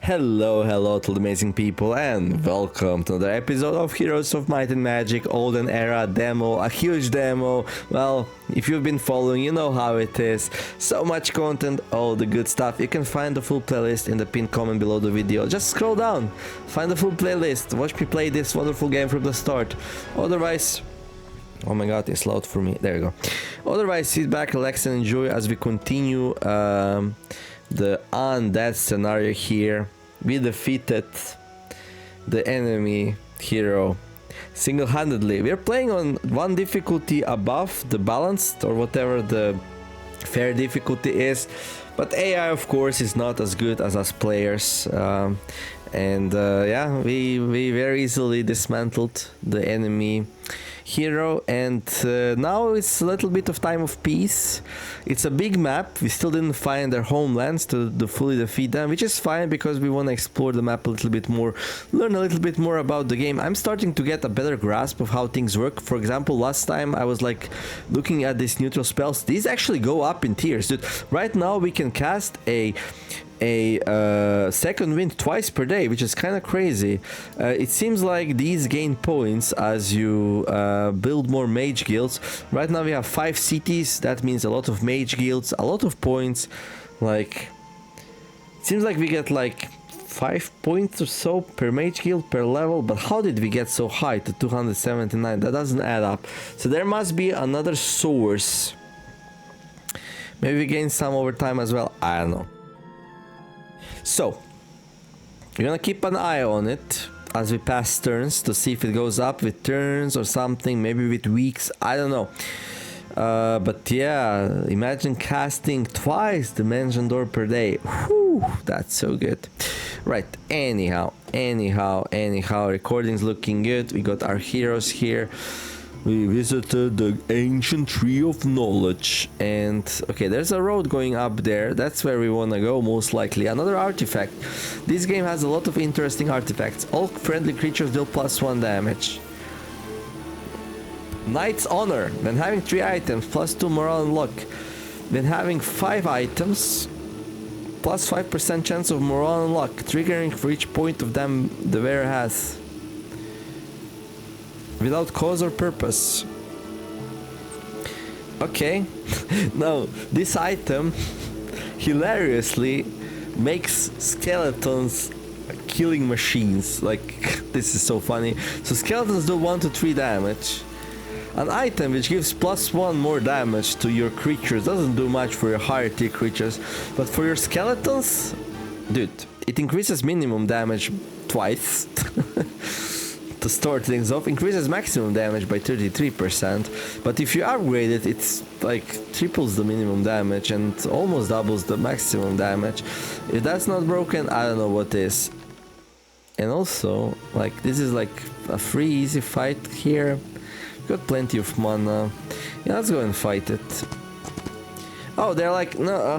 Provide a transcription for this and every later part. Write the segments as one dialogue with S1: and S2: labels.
S1: Hello to the amazing people and welcome to another episode of Heroes of Might and Magic Olden era demo, a huge demo. Well, if you've been following, you know how it is. So much content, all the good stuff. You can find the full playlist in the pinned comment below the video. Just scroll down, find the full playlist, watch me play this wonderful game from the start. Otherwise, oh my god, it's loud for me. There you go. Otherwise, sit back, relax and enjoy as we continue the Undead scenario here. We defeated the enemy hero single-handedly. We're playing on one difficulty above the balanced or whatever the fair difficulty is, but AI of course is not as good as us players, yeah, we very easily dismantled the enemy hero, and now it's a little bit of time of peace. It's a big map. We still didn't find their homelands to fully defeat them, which is fine because we want to explore the map a little bit more, learn a little bit more about the game. I'm starting to get a better grasp of how things work. For example, last time I was like looking at these neutral spells. These actually go up in tiers, dude. Right now we can cast a second wind twice per day, which is kind of crazy. It seems like these gain points as you build more mage guilds. Right now we have 5 cities. That means a lot of mage guilds, a lot of points. Like, it seems like we get like 5 points or so per mage guild per level, but how did we get so high to 279? That doesn't add up. So there must be another source. Maybe we gain some over time as well. I don't know. So, we're gonna keep an eye on it as we pass turns to see if it goes up with turns or something, maybe with weeks, I don't know. But yeah, imagine casting twice the Mansion Door per day. Whew, that's so good. Right, anyhow, recording's looking good. We got our heroes here. We visited the ancient tree of knowledge, and okay, there's a road going up there. That's where we want to go, most likely. Another artifact. This game has a lot of interesting artifacts. All friendly creatures deal +1 damage. Knight's Honor. When having 3 items, +2 morale and luck. When having 5 items, +5% chance of morale and luck, triggering for each point of them the wearer has. Without cause or purpose. Okay. Now, this item hilariously makes skeletons killing machines. Like, this is so funny. So skeletons do 1 to 3 damage. An item which gives +1 more damage to your creatures doesn't do much for your higher tier creatures, but for your skeletons, dude, it increases minimum damage twice. To start things off, increases maximum damage by 33%, but if you upgrade it, it's like triples the minimum damage and almost doubles the maximum damage. If that's not broken, I don't know what is. And also, like, this is like a free easy fight here. Got plenty of mana. Yeah, let's go and fight it. Oh, they're like, no,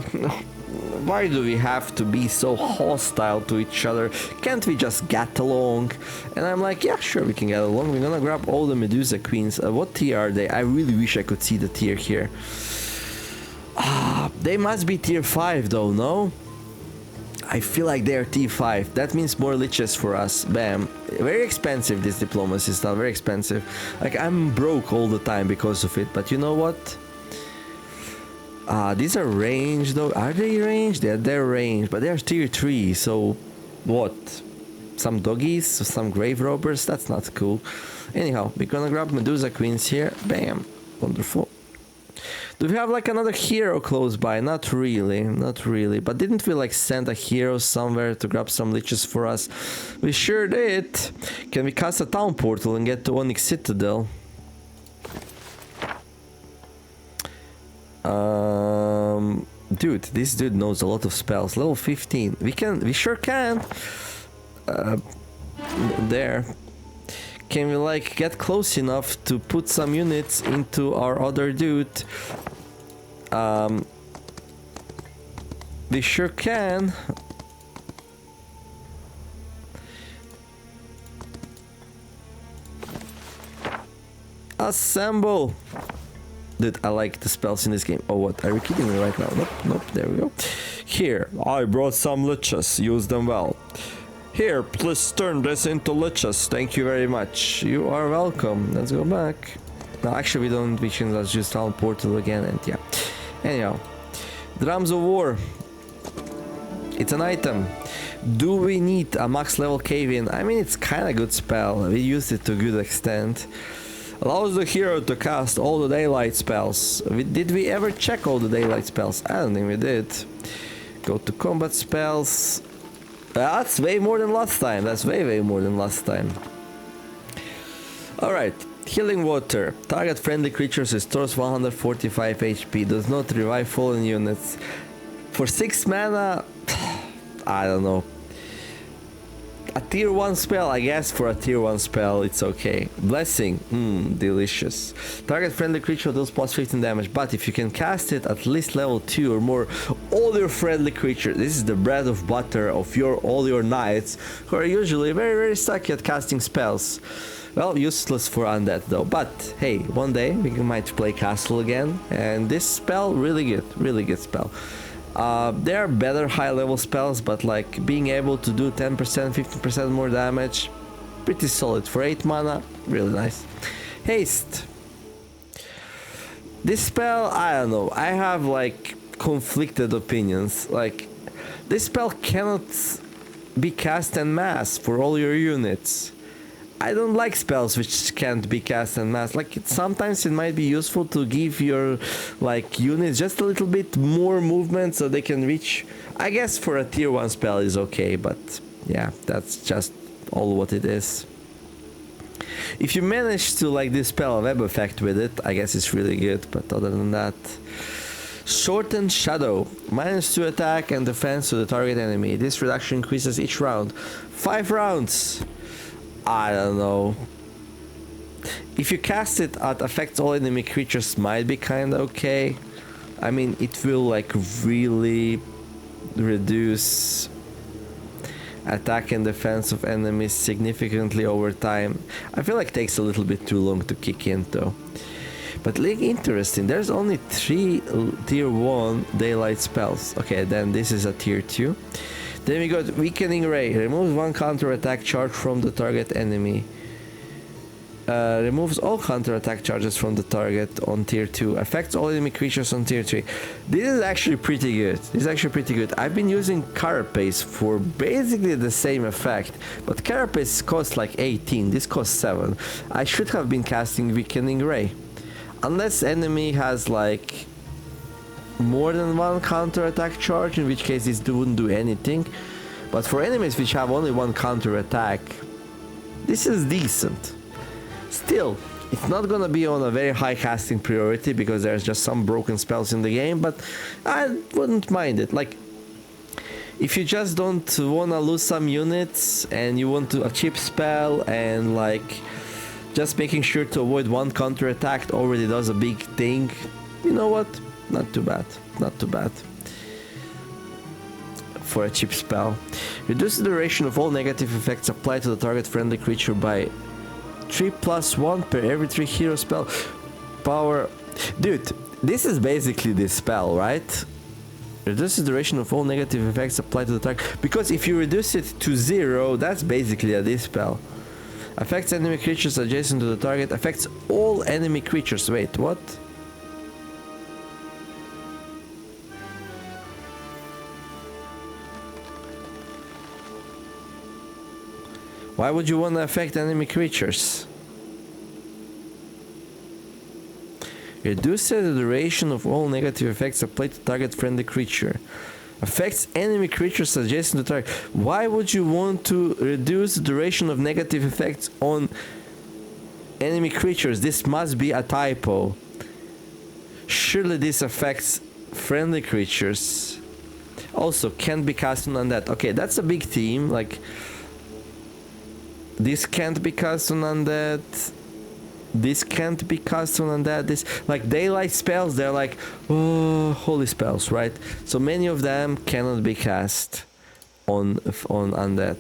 S1: why do we have to be so hostile to each other? Can't we just get along? And I'm like, yeah, sure, we can get along. We're gonna grab all the Medusa Queens. What tier are they? I really wish I could see the tier here. They must be tier 5 though, no? I feel like they're tier 5. That means more liches for us. Bam. Very expensive, this diplomacy stuff. Very expensive. Like, I'm broke all the time because of it. But you know what? These are ranged though. Are they ranged? They're ranged, but they're tier 3, so what? Some doggies? Some grave robbers? That's not cool. Anyhow, we're gonna grab Medusa Queens here. Bam. Wonderful. Do we have like another hero close by? Not really. But didn't we like send a hero somewhere to grab some liches for us? We sure did. Can we cast a town portal and get to Onyx Citadel? Dude, this dude knows a lot of spells. Level 15. We sure can. There. Can we like get close enough to put some units into our other dude? We sure can. Assemble. Dude, I like the spells in this game. Oh, what? Are you kidding me right now? Nope, nope, there we go. Here, I brought some liches. Use them well. Here, please turn this into liches. Thank you very much. You are welcome. Let's go back. No, actually, we can just down portal again, and yeah. Anyhow, Drums of War. It's an item. Do we need a max level cave-in? I mean, it's kind of good spell. We used it to a good extent. Allows the hero to cast all the daylight spells. Did we ever check all the daylight spells? I don't think we did. Go to combat spells. That's way more than last time. That's way more than last time. Alright. Healing Water. Target friendly creatures restores 145 HP. Does not revive fallen units. For 6 mana... I don't know. A tier 1 spell, I guess for a tier 1 spell it's okay. Blessing, delicious. Target friendly creature deals plus 15 damage, but if you can cast it at least level 2 or more, all your friendly creatures, this is the bread of butter of all your knights, who are usually very sucky at casting spells. Well, useless for undead though, but hey, one day we might play castle again, and this spell, really good spell. There are better high level spells, but like being able to do 10%, 15% more damage, pretty solid. For 8 mana, really nice. Haste. This spell, I don't know, I have like conflicted opinions. Like, this spell cannot be cast en masse for all your units. I don't like spells which can't be cast en masse. Like, sometimes it might be useful to give your like units just a little bit more movement so they can reach. I guess for a tier 1 spell is okay, but yeah, that's just all what it is. If you manage to like dispel a web effect with it, I guess it's really good, but other than that. Shortened Shadow. -2 attack and defense to the target enemy. This reduction increases each round. 5 rounds. I don't know. If you cast it at affects all enemy creatures, might be kinda okay. I mean, it will like really reduce attack and defense of enemies significantly over time. I feel like it takes a little bit too long to kick in though. But like, interesting, there's only 3 tier 1 daylight spells. Okay, then this is a tier 2. Then we got Weakening Ray. Removes 1 counter attack charge from the target enemy. Removes all counter attack charges from the target on tier 2. Affects all enemy creatures on tier 3. This is actually pretty good. I've been using Carapace for basically the same effect, but Carapace costs like 18. This costs 7. I should have been casting Weakening Ray. Unless enemy has like more than 1 counter attack charge, in which case this wouldn't do anything. But for enemies which have only 1 counter attack, this is decent. Still, it's not gonna be on a very high casting priority because there's just some broken spells in the game, but I wouldn't mind it. Like, if you just don't wanna lose some units and you want a cheap spell and like just making sure to avoid 1 counter attack already does a big thing, you know what? Not too bad. For a cheap spell. Reduce the duration of all negative effects applied to the target friendly creature by 3+1 per every 3 hero spell power. Dude, this is basically this spell, right? Reduce the duration of all negative effects applied to the target. Because if you reduce it to 0, that's basically a dispel. Affects enemy creatures adjacent to the target. Affects all enemy creatures. Wait, what? Why would you want to affect enemy creatures? Reduce the duration of all negative effects applied to target friendly creature. Affects enemy creatures adjacent to target. Why would you want to reduce the duration of negative effects on enemy creatures? This must be a typo. Surely this affects friendly creatures. Also, can't be cast on undead. Okay, that's a big theme. Like, this can't be cast on undead. This can't be cast on undead. This, like, daylight spells, they're like, oh, holy spells, right? So many of them cannot be cast on undead.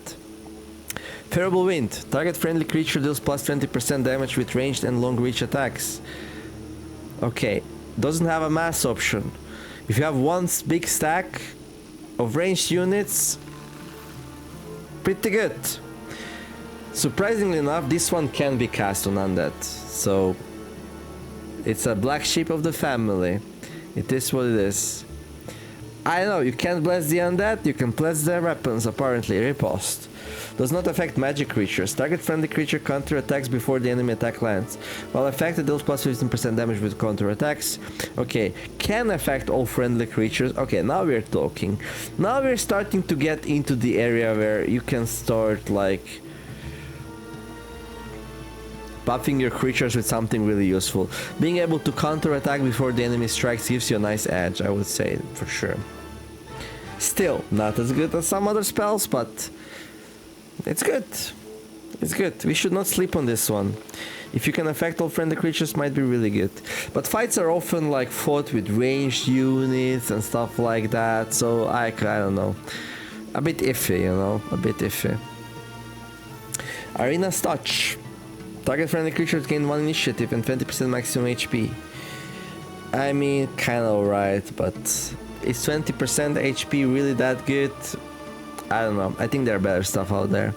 S1: Terrible Wind. Target friendly creature deals plus 20% damage with ranged and long reach attacks. Okay, doesn't have a mass option. If you have one big stack of ranged units, pretty good. Surprisingly enough, this one can be cast on Undead, so it's a black sheep of the family. It is what it is. I know, you can't bless the Undead, you can bless their weapons, apparently. Riposte. Does not affect magic creatures. Target friendly creature counter attacks before the enemy attack lands. While affected, deals plus 15% damage with counter attacks. Okay, can affect all friendly creatures. Okay, now we're talking. Now we're starting to get into the area where you can start like buffing your creatures with something really useful. Being able to counter attack before the enemy strikes gives you a nice edge, I would say, for sure. Still, not as good as some other spells, but it's good. It's good. We should not sleep on this one. If you can affect all friendly creatures, might be really good. But fights are often like fought with ranged units and stuff like that, so I don't know. A bit iffy, you know, a bit iffy. Arena's Touch. Target friendly creatures gain 1 initiative and 20% maximum HP. I mean, kinda alright, but is 20% HP really that good? I don't know. I think there are better stuff out there.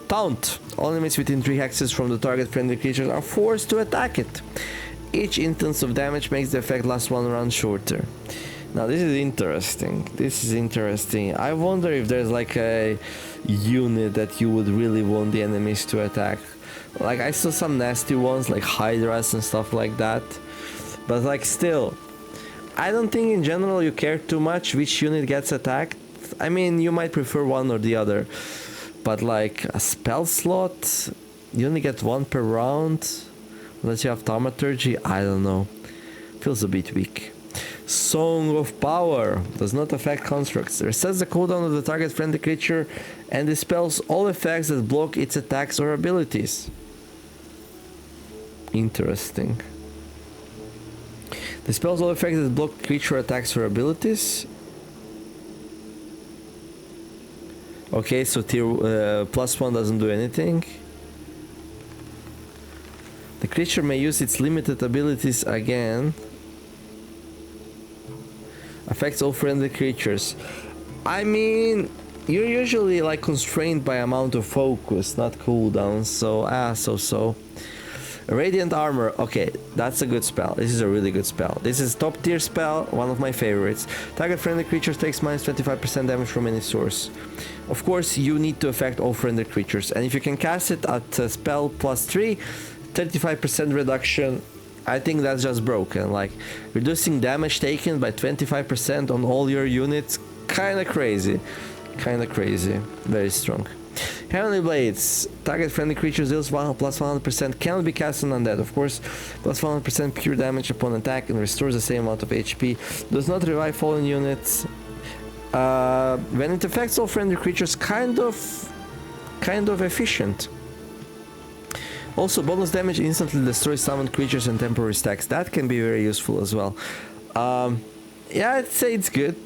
S1: Taunt. All enemies within 3 hexes from the target friendly creatures are forced to attack it. Each instance of damage makes the effect last 1 round shorter. Now this is interesting. This is interesting. I wonder if there's like a unit that you would really want the enemies to attack. Like I saw some nasty ones like Hydras and stuff like that. But like still, I don't think in general you care too much which unit gets attacked. I mean, you might prefer one or the other. But like a spell slot, you only get 1 per round. Unless you have Thaumaturgy, I don't know. Feels a bit weak. Song of Power does not affect constructs. Resets the cooldown of the target friendly creature and dispels all effects that block its attacks or abilities. Interesting. Dispels all effects that block creature attacks or abilities. Okay, so tier +1 doesn't do anything. The creature may use its limited abilities again. Affects all friendly creatures. I mean, you're usually like constrained by amount of focus, not cooldowns, so so. Radiant Armor, okay, that's a good spell. This is a really good spell. This is top tier spell, one of my favorites. Target friendly creature takes minus 25% damage from any source. Of course, you need to affect all friendly creatures, and if you can cast it at spell +3, 35% reduction. I think that's just broken. Like reducing damage taken by 25% on all your units, kinda crazy. Very strong. Heavenly Blades. Target friendly creatures deals plus 100%. Cannot be cast on Undead, of course. Plus 100% pure damage upon attack and restores the same amount of HP. Does not revive fallen units. When it affects all friendly creatures, kind of efficient. Also, bonus damage instantly destroys summoned creatures and temporary stacks. That can be very useful as well. Yeah, I'd say it's good.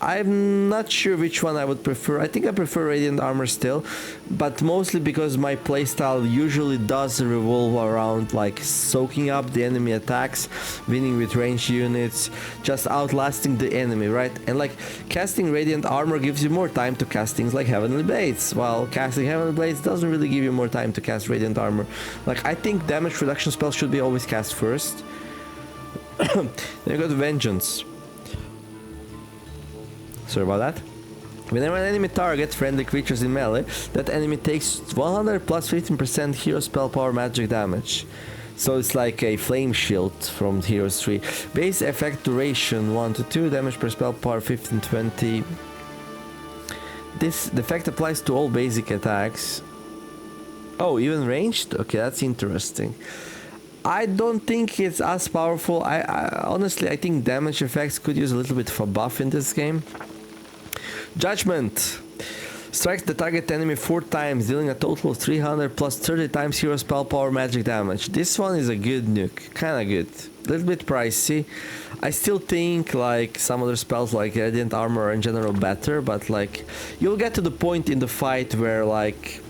S1: I'm not sure which one I would prefer. I think I prefer Radiant Armor still, but mostly because my playstyle usually does revolve around like soaking up the enemy attacks, winning with ranged units, just outlasting the enemy, right? And like casting Radiant Armor gives you more time to cast things like Heavenly Blades, while casting Heavenly Blades doesn't really give you more time to cast Radiant Armor. Like I think damage reduction spells should be always cast first. Then you got Vengeance. Sorry about that. Whenever an enemy targets friendly creatures in melee, that enemy takes 100 plus 15% hero spell power magic damage. So it's like a flame shield from Heroes 3. Base effect duration 1 to 2, damage per spell power 15-20. The effect applies to all basic attacks. Oh, even ranged? Okay, that's interesting. I don't think it's as powerful. I honestly, I think damage effects could use a little bit of a buff in this game. Judgment. Strikes the target enemy 4 times, dealing a total of 300 plus 30 times hero spell power magic damage. This one is a good nuke. Kinda good. A little bit pricey. I still think like some other spells like Radiant Armor are in general better, but like you'll get to the point in the fight where like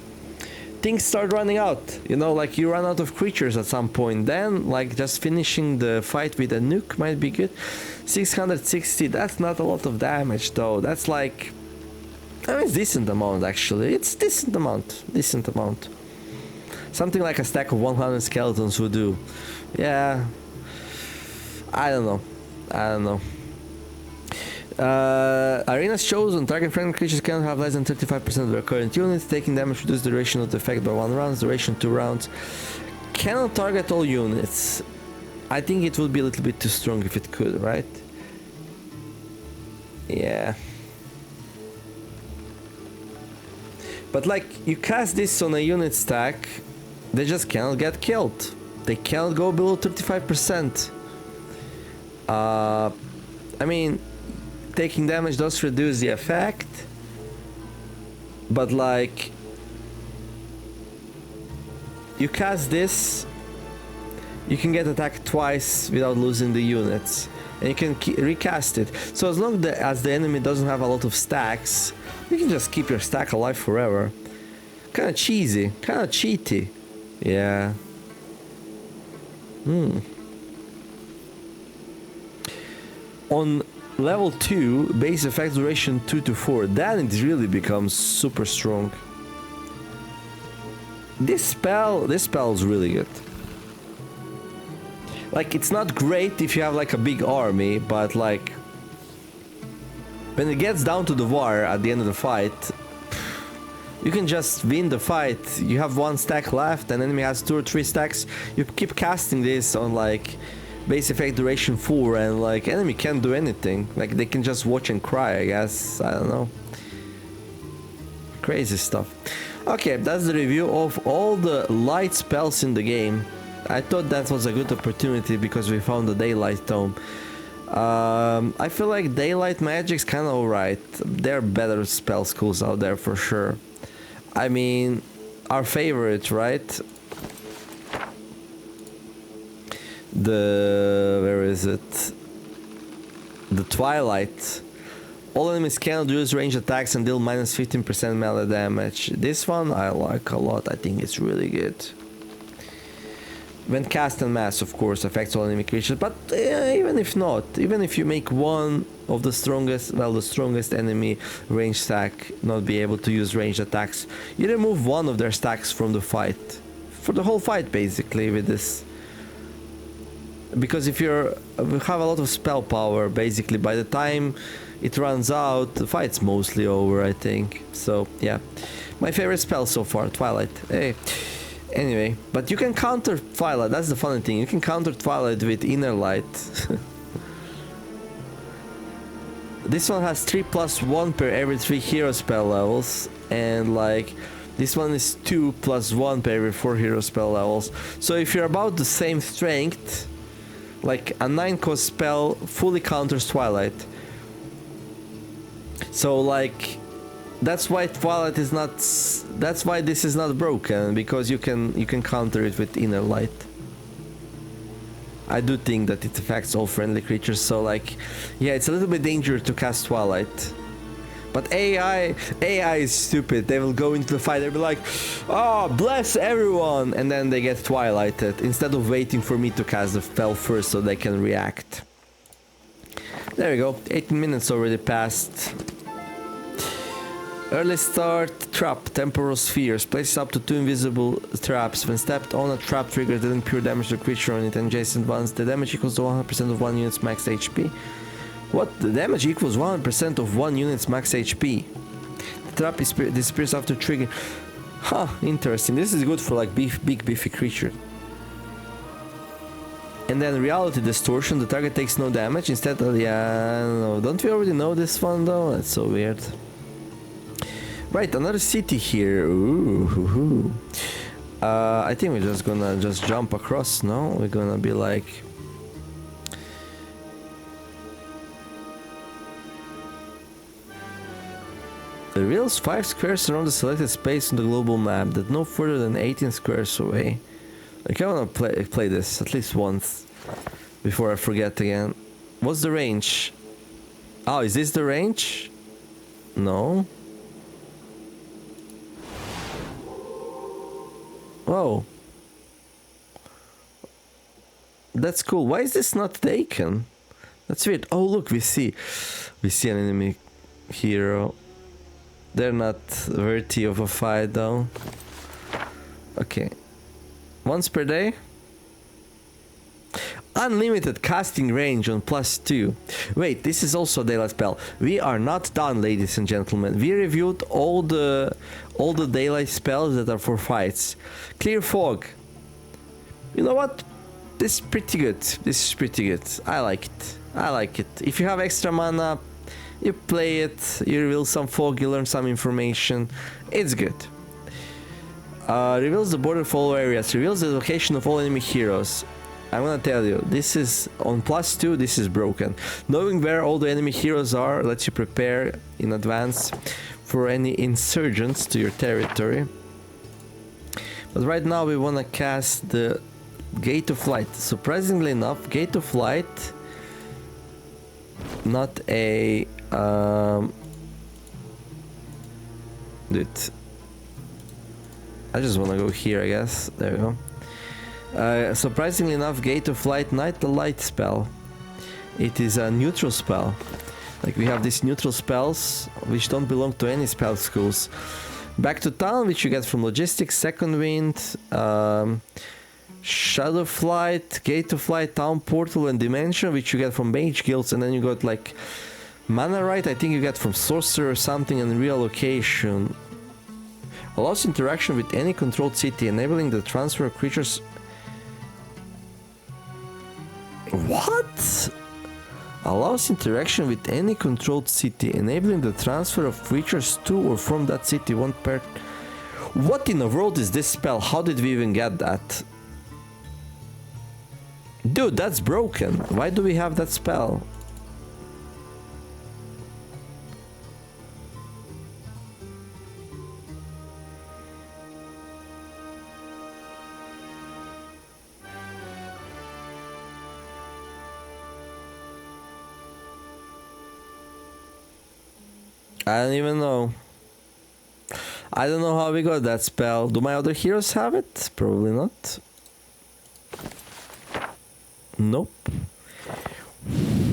S1: things start running out. You know, like you run out of creatures at some point. Then, like just finishing the fight with a nuke might be good. 660. That's not a lot of damage though. That's like, I mean, it's decent amount actually. It's decent amount. Decent amount. Something like a stack of 100 skeletons would do. Yeah. I don't know. I don't know. Arena's chosen target friendly creatures cannot have less than 35% of their current units. Taking damage reduces the duration of the effect by 1 round, duration 2 rounds. Cannot target all units. I think it would be a little bit too strong if it could, right? Yeah. But like, you cast this on a unit stack, they just cannot get killed. They cannot go below 35%. I mean, taking damage does reduce the effect, but like, you cast this, you can get attacked twice without losing the units, and you can recast it. So as long as the enemy doesn't have a lot of stacks, you can just keep your stack alive forever. Kinda cheesy, kinda cheaty. Yeah. On level 2, base effect duration 2 to 4, then it really becomes super strong. This spell's really good. Like, it's not great if you have like a big army, but like, when it gets down to the wire at the end of the fight, you can just win the fight. You have 1 stack left, and enemy has 2 or 3 stacks. You keep casting this on like base effect duration 4, and like enemy can't do anything. Like, they can just watch and cry, I guess. I don't know. Crazy stuff. Okay, that's the review of all the light spells in the game. I thought that was a good opportunity because we found the daylight tome. I feel like daylight magic's kind of alright. There are better spell schools out there for sure. I mean, our favorite, right? Where is it? The Twilight. All enemies cannot use range attacks and deal minus 15% melee damage. This one I like a lot. I think it's really good. When cast en masse, of course, affects all enemy creatures, but even if not, even if you make one of the strongest, well, the strongest enemy range stack not be able to use ranged attacks, you remove one of their stacks from the fight. For the whole fight, basically, with this. Because if you have a lot of spell power, basically, by the time it runs out, the fight's mostly over, I think. So, yeah. My favorite spell so far, Twilight. Hey. Anyway, but you can counter Twilight, that's the funny thing. You can counter Twilight with Inner Light. This one has 3+1 per every 3 hero spell levels, and like, this one is 2+1 per every 4 hero spell levels. So if you're about the same strength, like a 9-cost spell fully counters Twilight. So like, that's why Twilight is not. That's why this is not broken, because you can counter it with Inner Light. I do think that it affects all friendly creatures. So like, yeah, it's a little bit dangerous to cast Twilight. But AI is stupid. They will go into the fight. They'll be like, "Oh, bless everyone," and then they get Twilighted instead of waiting for me to cast the spell first so they can react. There we go. 18 minutes already passed. Early start trap, temporal spheres. Places up to 2 invisible traps. When stepped on, a trap triggers dealing pure damage to the creature on it and adjacent ones. The damage equals to 100% of 1 unit's max HP. What? The damage equals 100% of 1 unit's max HP. The trap disappears after trigger. Huh, interesting. This is good for like big beefy creature. And then reality distortion. The target takes no damage. Instead of, yeah, no. Don't we already know this one though? That's so weird. Right, another city here. Ooh. I think we're just gonna jump across, no? We're gonna be like... The reveals 5 squares around the selected space on the global map that no further than 18 squares away. Okay, I wanna play this at least once before I forget again. What's the range? Oh, is this the range? No. Whoa. That's cool. Why is this not taken? That's weird. Oh, look, we see an enemy hero. They're not worthy of a fight, though. Okay. Once per day. Unlimited casting range on +2. Wait, this is also a daylight spell. We are not done, ladies and gentlemen. We reviewed all the daylight spells that are for fights. Clear fog. You know what? This is pretty good. This is pretty good. I like it. I like it. If you have extra mana, you play it, you reveal some fog, you learn some information. It's good. Reveals the border of all areas. Reveals the location of all enemy heroes. I'm gonna tell you, this is on +2, this is broken. Knowing where all the enemy heroes are lets you prepare in advance for any insurgents to your territory. But right now we wanna cast the Gate of Light. Surprisingly enough, Gate of Light, not a dude. I just wanna go here, I guess. There we go. Surprisingly enough, Gate of Light, not the light spell. It is a neutral spell. Like, we have these neutral spells which don't belong to any spell schools. Back to Town, which you get from Logistics, Second Wind, Shadow Flight, Gate of Light, Town Portal, and Dimension, which you get from Mage Guilds, and then you got like Mana Right, I think you get from Sorcerer or something, and Reallocation. Allows interaction with any controlled city, enabling the transfer of creatures. What? Allows interaction with any controlled city, enabling the transfer of creatures to or from that city one per. What in the world is this spell? How did we even get that? Dude, that's broken. Why do we have that spell? I don't even know. I don't know how we got that spell. Do my other heroes have it? Probably not. Nope.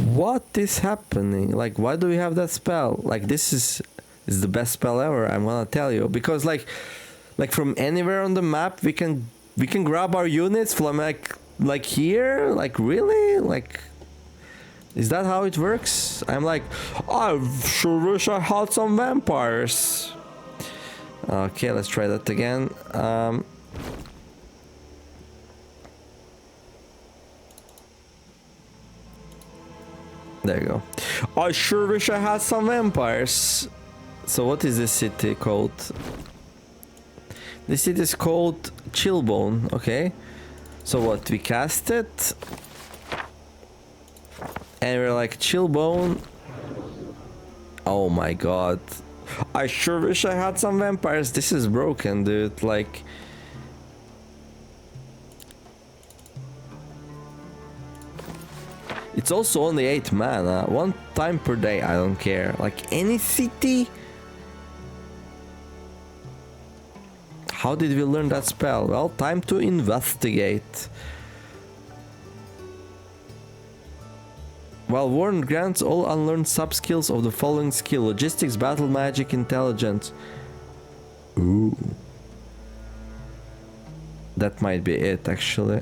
S1: What is happening? Like, why do we have that spell? Like, this is the best spell ever, I'm gonna tell you. Because like from anywhere on the map we can grab our units from like here? Like, really? Like, is that how it works? I'm like, I sure wish I had some vampires. Okay, let's try that again. There you go. I sure wish I had some vampires. So what is this city called? This city is called Chillbone, okay. So what, we cast it? And we're like, Chillbone. Oh my god. I sure wish I had some vampires. This is broken, dude. Like, it's also only 8 mana. 1 time per day, I don't care. Like, any city? How did we learn that spell? Well, time to investigate. While Warren grants all unlearned sub-skills of the following skill: Logistics, Battle Magic, Intelligence. Ooh. That might be it, actually.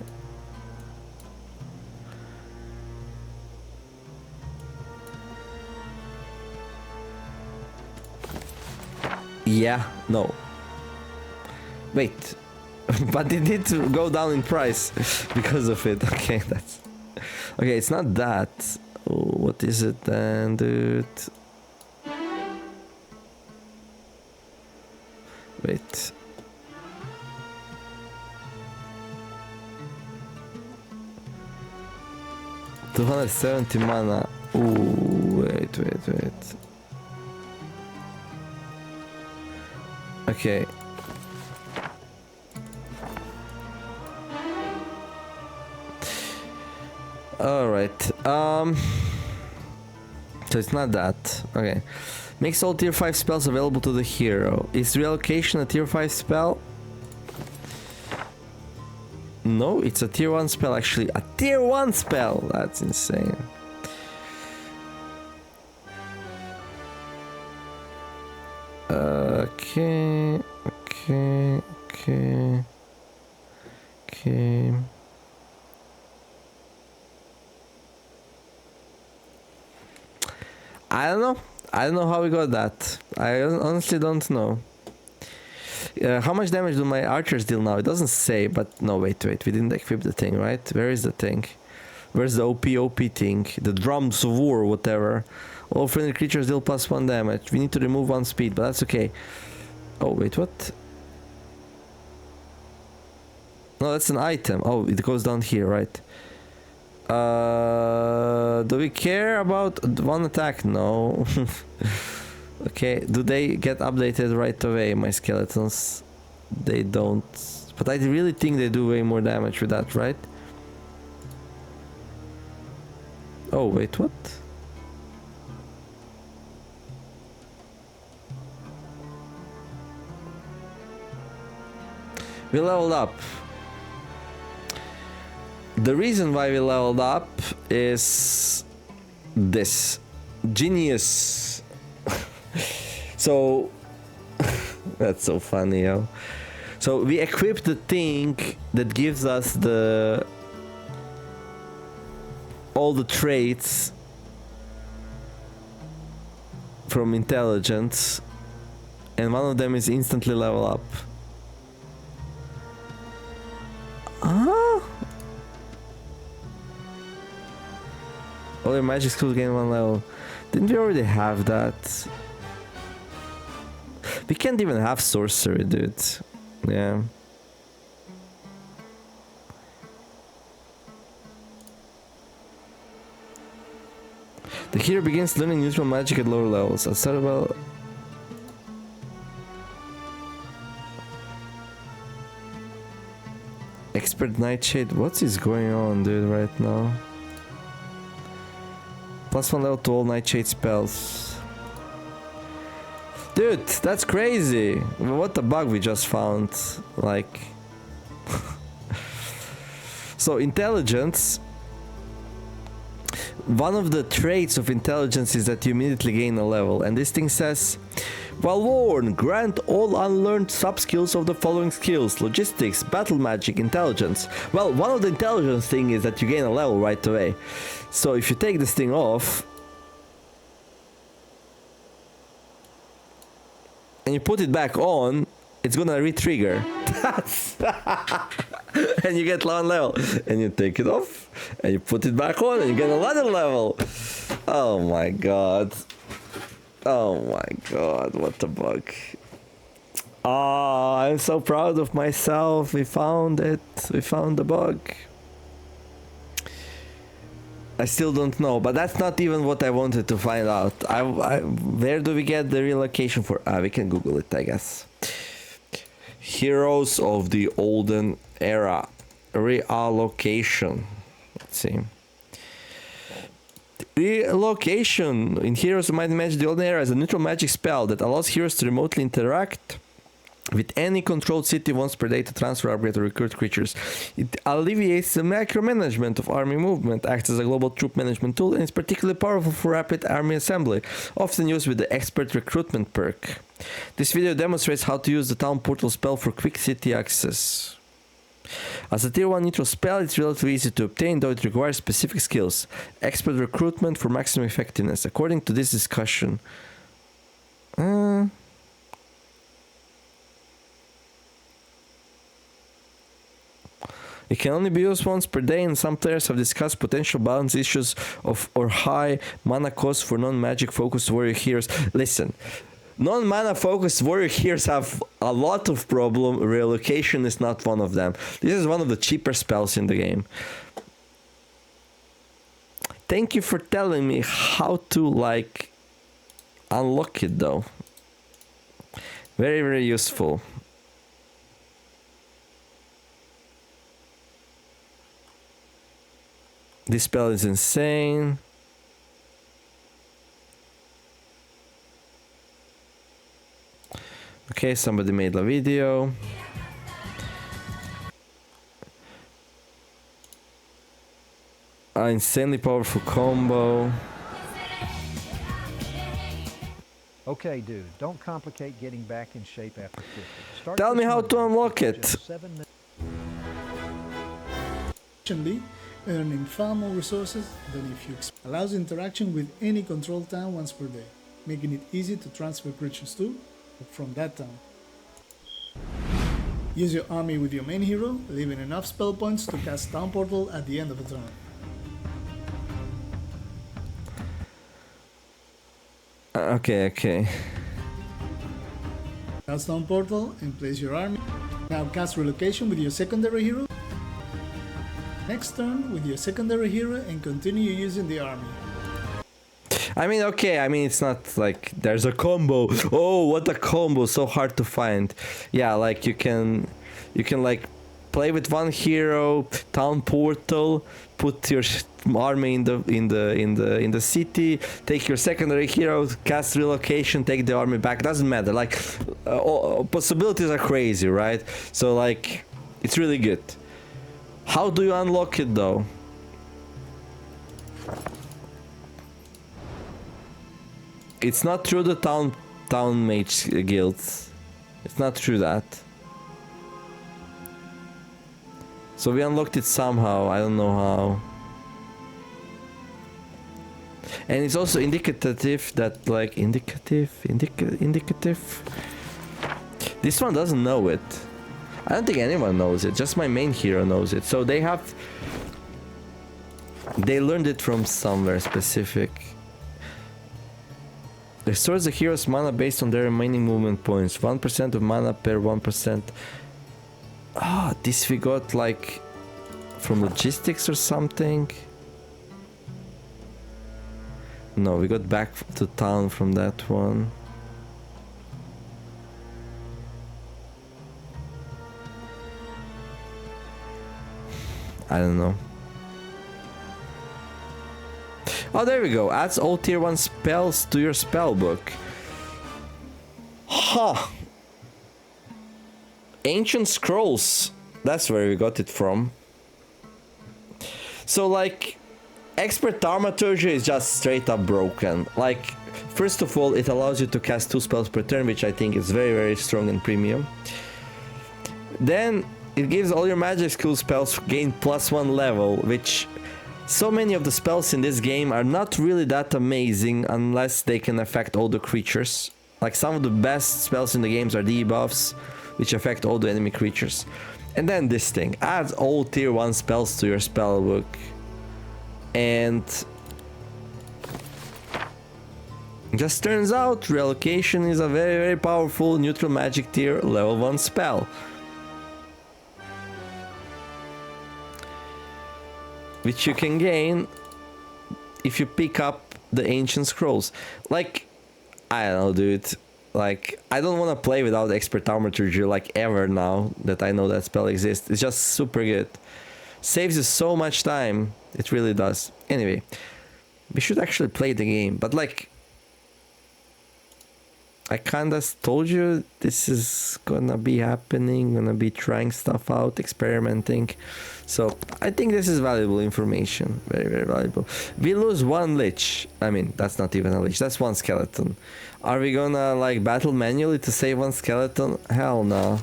S1: Yeah, no. Wait. But it did go down in price because of it. Okay, that's... Okay, it's not that. Oh, what is it then, dude? Wait. $270 mana. Ooh, wait. Okay. Alright, so it's not that. Okay. Makes all tier 5 spells available to the hero. Is reallocation a tier 5 spell? No, it's a tier 1 spell actually. A tier 1 spell! That's insane. Okay. I don't know. I don't know how we got that. I honestly don't know. How much damage do my archers deal now? It doesn't say, but no, wait. We didn't equip the thing, right? Where is the thing? Where's the OP thing? The drums of war, whatever. All friendly creatures deal +1 damage. We need to remove 1 speed, but that's okay. Oh, wait, what? No, that's an item. Oh, it goes down here, right? Do we care about 1 attack? No. Okay, do they get updated right away, my skeletons? They don't. But I really think they do way more damage with that, right? Oh, wait, what? We leveled up. The reason why we leveled up is this. Genius. So that's so funny, yo. So we equipped the thing that gives us all the traits from intelligence, and one of them is instantly level up. All your magic skills gain 1 level. Didn't we already have that? We can't even have sorcery, dude. Yeah. The hero begins learning neutral magic at lower levels. I started well. Expert Nightshade. What is going on, dude, right now? +1 level to all Nightshade spells. Dude, that's crazy. What a bug we just found. Like. So, intelligence. One of the traits of intelligence is that you immediately gain a level. And this thing says, while worn, grant all unlearned sub-skills of the following skills: logistics, battle magic, intelligence. Well, one of the intelligence thing is that you gain a level right away. So if you take this thing off and you put it back on, it's gonna re-trigger. And you get 1 level. And you take it off and you put it back on and you get another level. Oh my god. Oh my god, what a bug. Oh, I'm so proud of myself. We found it. We found the bug. I still don't know, but that's not even what I wanted to find out. Where do we get the relocation for? We can Google it, I guess. Heroes of the Olden era. Reallocation. Let's see. Relocation in Heroes of Might and Magic: The Olden Era is a neutral magic spell that allows heroes to remotely interact with any controlled city once per day to transfer, upgrade, or recruit creatures. It alleviates the micromanagement of army movement, acts as a global troop management tool, and is particularly powerful for rapid army assembly, often used with the expert recruitment perk. This video demonstrates how to use the town portal spell for quick city access. As a tier 1 neutral spell, it's relatively easy to obtain, though it requires specific skills. Expert recruitment for maximum effectiveness. According to this discussion, it can only be used once per day, and some players have discussed potential balance issues or high mana cost for non-magic focused warrior heroes. Listen, non-mana focused warrior heroes have a lot of problem. Relocation is not one of them. This is one of the cheaper spells in the game. Thank you for telling me how to, like, unlock it though. Very, very useful. This spell is insane. Okay, somebody made a video. Insanely powerful combo.
S2: Okay, dude, don't complicate getting back in shape after 50. Start
S1: Tell me
S2: this
S1: how
S2: Monday
S1: to unlock
S2: with
S1: it.
S2: just 7 minutes.
S3: Earning far more resources than if you allows interaction with any control town once per day, making it easy to transfer creatures to from that town. Use your army with your main hero, leaving enough spell points to cast Town Portal at the end of a turn.
S1: Okay.
S3: Cast Town Portal and place your army. Now cast Relocation with your secondary hero. Next turn with your secondary hero and continue using the army.
S1: I mean, okay, it's not like there's a combo. Oh, what a combo, so hard to find. Yeah, like you can like play with one hero, Town Portal, put your army in the city, take your secondary hero, cast Relocation, take the army back. Doesn't matter. Like possibilities are crazy, right? So like it's really good. How do you unlock it though? It's not through the town mage guilds. It's not through that. So we unlocked it somehow. I don't know how. And it's also indicative that like indicative. This one doesn't know it. I don't think anyone knows it. Just my main hero knows it. So they learned it from somewhere specific. Restores the hero's mana based on their remaining movement points. 1% of mana per 1%. Ah, this we got like from logistics or something. No, we got back to town from that one. I don't know. Oh, there we go. Adds all tier 1 spells to your spell book. Huh. Ancient Scrolls. That's where we got it from. So, like, Expert Thaumaturgy is just straight up broken. Like, first of all, it allows you to cast 2 spells per turn, which I think is very, very strong and premium. Then, it gives all your magic skill spells gain +1 level, which... So many of the spells in this game are not really that amazing unless they can affect all the creatures. Like some of the best spells in the games are debuffs, which affect all the enemy creatures. And then this thing, adds all tier 1 spells to your spell book. And... just turns out, Relocation is a very, very powerful neutral magic tier level 1 spell. Which you can gain if you pick up the Ancient Scrolls. Like, I don't know, dude. Like, I don't want to play without Expert Thaumaturgy like ever now that I know that spell exists. It's just super good. Saves you so much time. It really does. Anyway, we should actually play the game. But like, I kinda told you this is gonna be happening, gonna be trying stuff out, experimenting. So I think this is valuable information, very, very valuable. We lose 1 lich. I mean, that's not even a lich, that's 1 skeleton. Are we gonna like battle manually to save 1 skeleton? Hell no.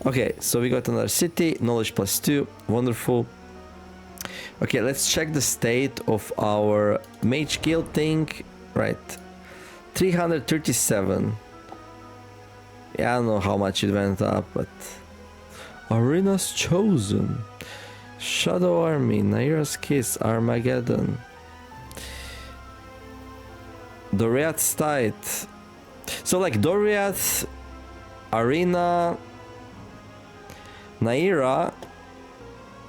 S1: Okay, so we got another city, knowledge +2, wonderful. Okay, let's check the state of our mage guild thing. Right. 337. Yeah, I don't know how much it went up, but... Arena's Chosen. Shadow Army, Naira's Kiss, Armageddon. Doriath's Tide. So like Doriath, Arena, Naira,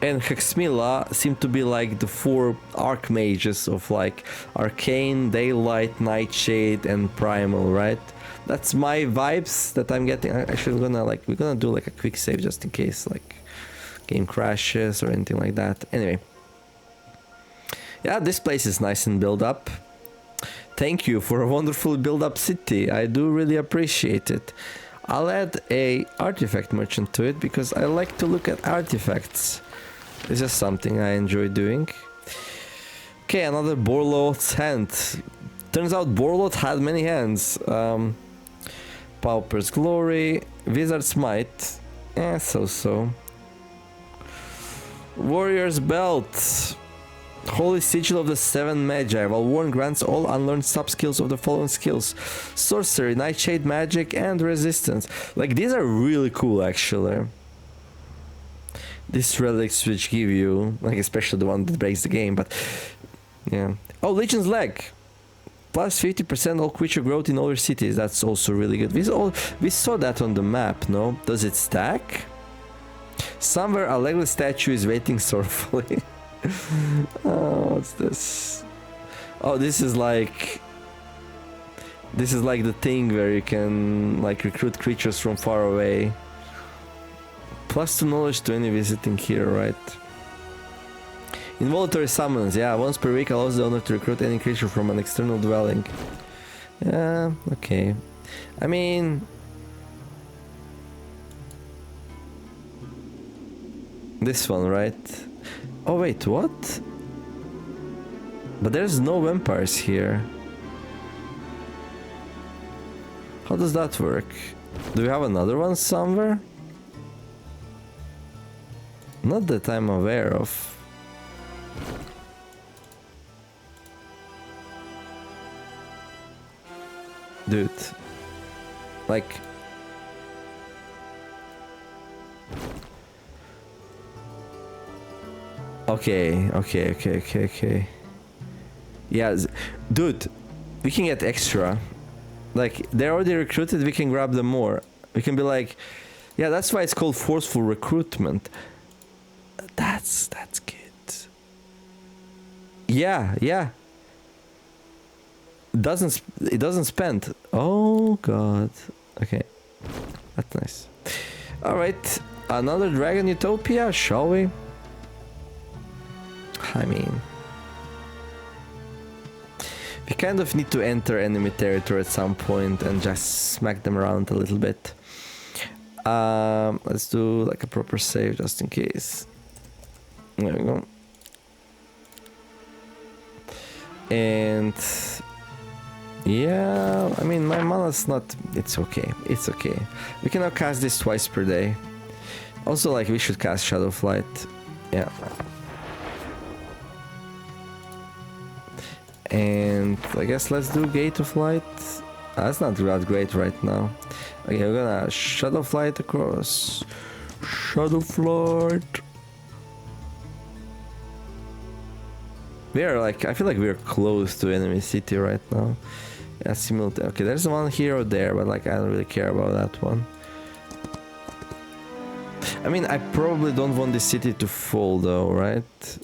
S1: and Hexmila seem to be like the 4 archmages of like Arcane, Daylight, Nightshade, and Primal, right? That's my vibes that I'm getting. Actually, we're gonna do like a quick save just in case like game crashes or anything like that. Anyway, yeah, this place is nice and built up. Thank you for a wonderful build up city. I do really appreciate it. I'll add a artifact merchant to it because I like to look at artifacts. This is something I enjoy doing. Okay, another Borlot's hand. Turns out Borlot had many hands. Pauper's Glory, Wizard's Might, so. Warrior's Belt, Holy Sigil of the Seven Magi. While worn, grants all unlearned sub-skills of the following skills: Sorcery, Nightshade Magic, and Resistance. Like, these are really cool, actually. These relics which give you, like, especially the one that breaks the game, but yeah. Oh, Legion's Leg. Plus 50% all creature growth in all your cities. That's also really good. We saw that on the map, no? Does it stack? Somewhere a legless statue is waiting sorrowfully. Oh, what's this? Oh, this is like the thing where you can like recruit creatures from far away. Plus 2 knowledge to any visiting hero, right? Involuntary summons, yeah, once per week allows the owner to recruit any creature from an external dwelling. Yeah, okay. I mean, this one, right? Oh wait, what? But there's no vampires here. How does that work? Do we have another one somewhere? Not that I'm aware of. Dude, like, okay. Yeah, dude, we can get extra. Like, they're already recruited, we can grab them more. We can be like, yeah, that's why it's called forceful recruitment. That's good. Yeah. It doesn't spend. Oh god. Okay, that's nice. All right, another Dragon Utopia, shall we? I mean, we kind of need to enter enemy territory at some point and just smack them around a little bit. Let's do like a proper save just in case. There we go. And yeah, I mean, my mana's not... It's okay. We can now cast this twice per day. Also, like, we should cast Shadow Flight. Yeah. And I guess let's do Gate of Light. That's not that great right now. Okay, we're gonna Shadow Flight across. Shadow Flight. We are like... I feel like we're close to enemy city right now. Yeah, simultaneous. Okay, there's one hero there, but like I don't really care about that one. I mean, I probably don't want this city to fall though, right?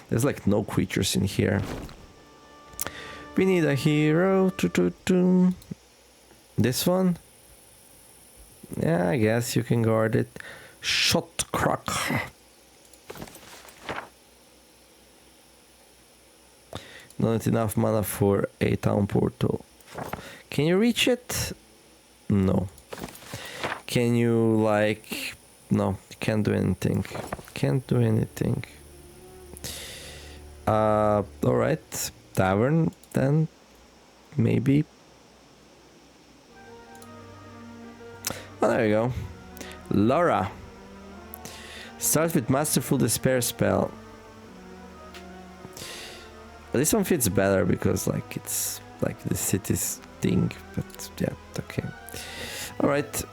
S1: There's like no creatures in here. We need a hero. This one? Yeah, I guess you can guard it. Shot crack. Not enough mana for a town portal. Can you reach it? No. Can you like... No, can't do anything. Alright. Tavern then. Maybe. Oh, there you go. Laura. Start with Masterful Despair spell. This one fits better because like it's like the city's thing, but yeah, okay. Alright,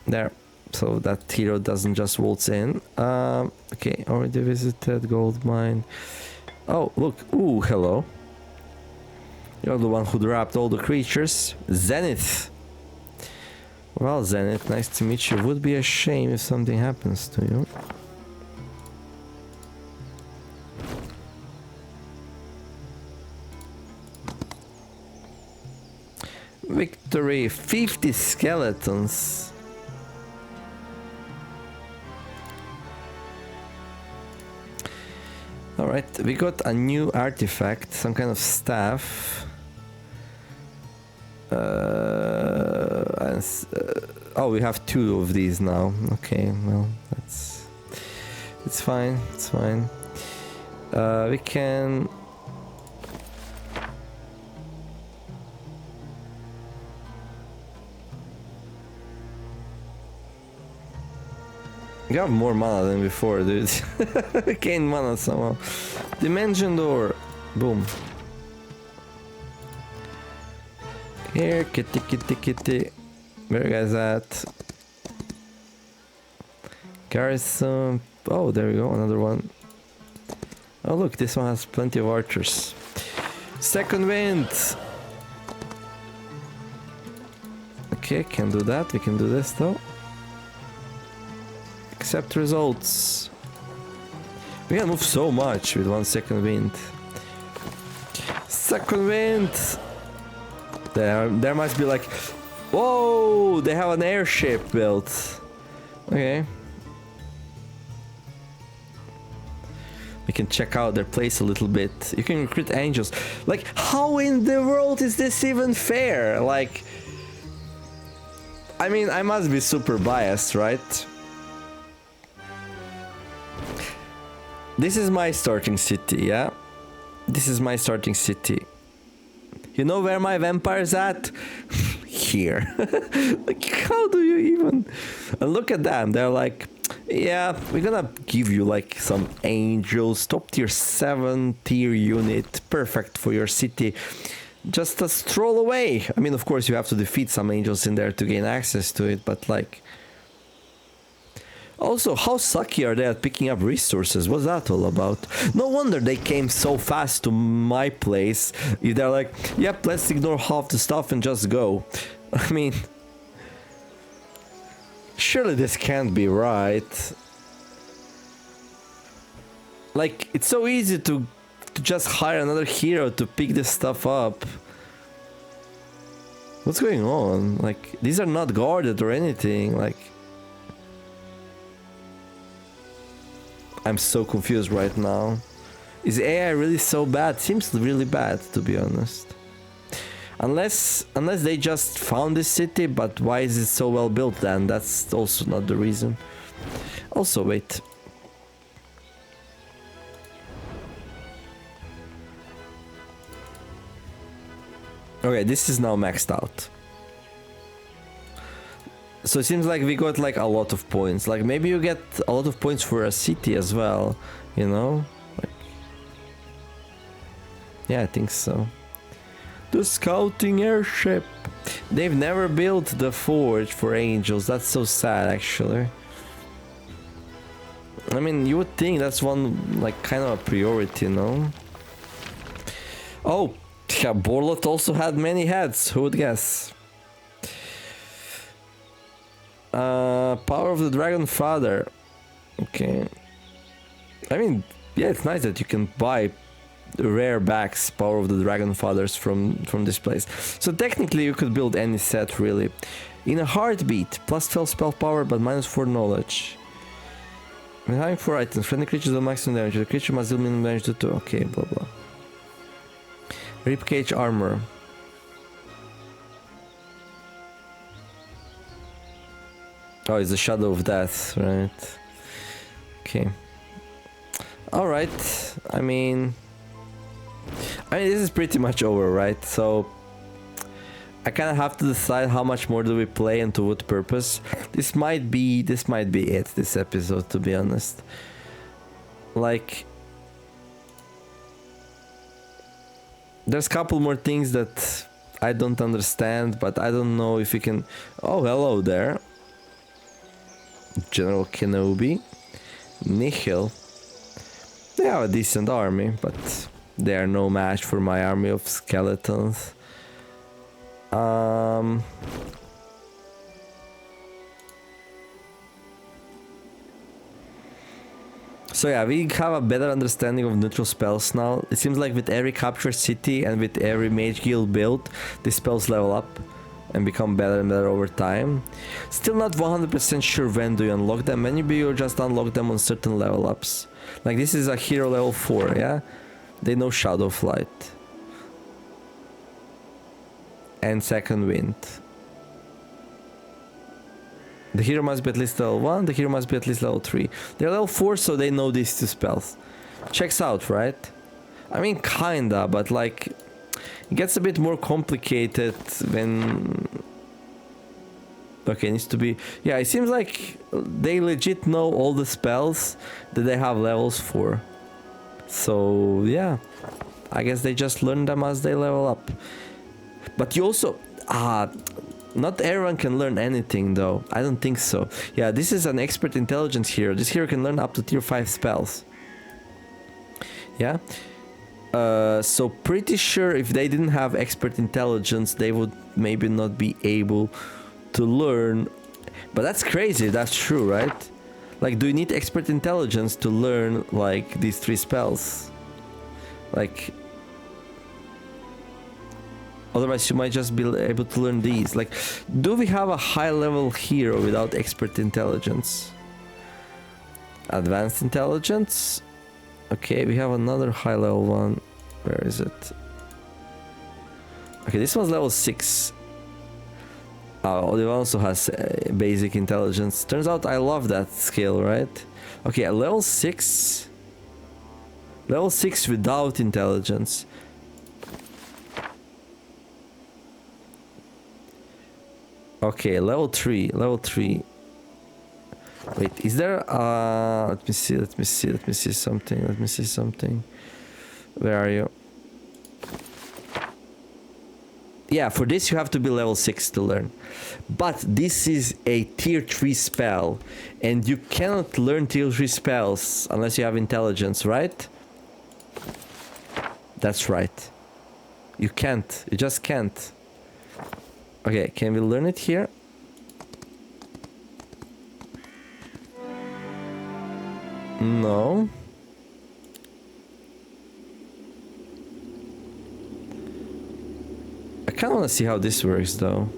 S1: there. So that hero doesn't just waltz in. Okay, already visited Gold Mine. Oh, look. Ooh, hello. You're the one who dropped all the creatures. Zenith. Well, Zenith, nice to meet you. Would be a shame if something happens to you. Victory, 50 skeletons. Alright, we got a new artifact, some kind of staff. Oh, we have 2 of these now. Okay, well, It's fine. It's fine. We can. You have more mana than before, dude. Gain mana somehow. Dimension door. Boom. Here, kitty, kitty, kitty. Where you guys at? Garrison. Oh, there we go, another one. Oh, look, this one has plenty of archers. Second wind. Okay, can do that. We can do this though. Accept results. We can move so much with 1 second wind. Second wind. There must be like, whoa! They have an airship built. Okay. We can check out their place a little bit. You can recruit angels. Like, how in the world is this even fair? Like, I mean, I must be super biased, right? This is my starting city, yeah? This is my starting city. You know where my vampire's at? Here. Like, how do you even... And look at them, they're like, yeah, we're gonna give you like some angels, top tier 7 tier unit, perfect for your city. Just a stroll away. I mean, of course, you have to defeat some angels in there to gain access to it, but like... Also, how sucky are they at picking up resources? What's that all about? No wonder they came so fast to my place. If they're like, yep, let's ignore half the stuff and just go. I mean... Surely this can't be right. Like, it's so easy to just hire another hero to pick this stuff up. What's going on? Like, these are not guarded or anything, like... I'm so confused right now. Is AI really so bad? Seems really bad, to be honest. Unless they just found this city, but why is it so well built then? That's also not the reason. Also, wait. Okay, this is now maxed out. So it seems like we got like a lot of points. Like maybe you get a lot of points for a city as well, you know? Like, yeah, I think so. The scouting airship. They've never built the forge for angels. That's so sad, actually. I mean, you would think that's one like kind of a priority, no? Oh, yeah, Borlot also had many heads. Who would guess? Power of the Dragon Father. Okay. I mean, yeah, it's nice that you can buy rare backs, Power of the Dragon Fathers from this place. So technically you could build any set, really. In a heartbeat, plus 12 spell power, but minus 4 knowledge. When having 4 items, friendly creatures do maximum damage. The creature must deal minimum damage to 2. Okay, blah blah. Ribcage armor. Oh, it's the Shadow of Death, right? Okay. Alright, I mean, this is pretty much over, right? So, I kind of have to decide how much more do we play and to what purpose. This might be it, this episode, to be honest. Like, there's a couple more things that I don't understand, but I don't know if we can... Oh, hello there. General Kenobi. Nihil. They have a decent army, but they are no match for my army of skeletons. So yeah, we have a better understanding of neutral spells now. It seems like with every captured city and with every mage guild build, these spells level up and become better and better over time. Still not 100% sure when do you unlock them. Maybe you just unlock them on certain level ups. Like this is a hero level 4, yeah? They know Shadow Flight. And Second Wind. The hero must be at least level 1, the hero must be at least level 3. They're level 4, so they know these two spells. Checks out, right? I mean, kinda, but like, it gets a bit more complicated when... Okay, it needs to be... Yeah, it seems like they legit know all the spells that they have levels for. So, yeah. I guess they just learn them as they level up. But you also... not everyone can learn anything though. I don't think so. Yeah, this is an expert intelligence hero. This hero can learn up to tier 5 spells. Yeah. So pretty sure if they didn't have expert intelligence, they would maybe not be able to learn. But that's crazy. That's true, right? Like, do you need expert intelligence to learn like these 3 spells? Like... Otherwise, you might just be able to learn these. Like, do we have a high-level hero without expert intelligence? Advanced intelligence? Okay, we have another high-level one. Where is it? Okay, this one's level 6. Olive also has basic intelligence. Turns out I love that skill, right? Okay, a level 6. Level 6 without intelligence. Okay, level 3, level 3. Wait, is there let me see something. Where are you? Yeah, for this you have to be level 6 to learn. But this is a tier 3 spell, and you cannot learn tier 3 spells unless you have intelligence, right? That's right. You can't. You just can't. Okay, can we learn it here? No. I kind of want to see how this works though.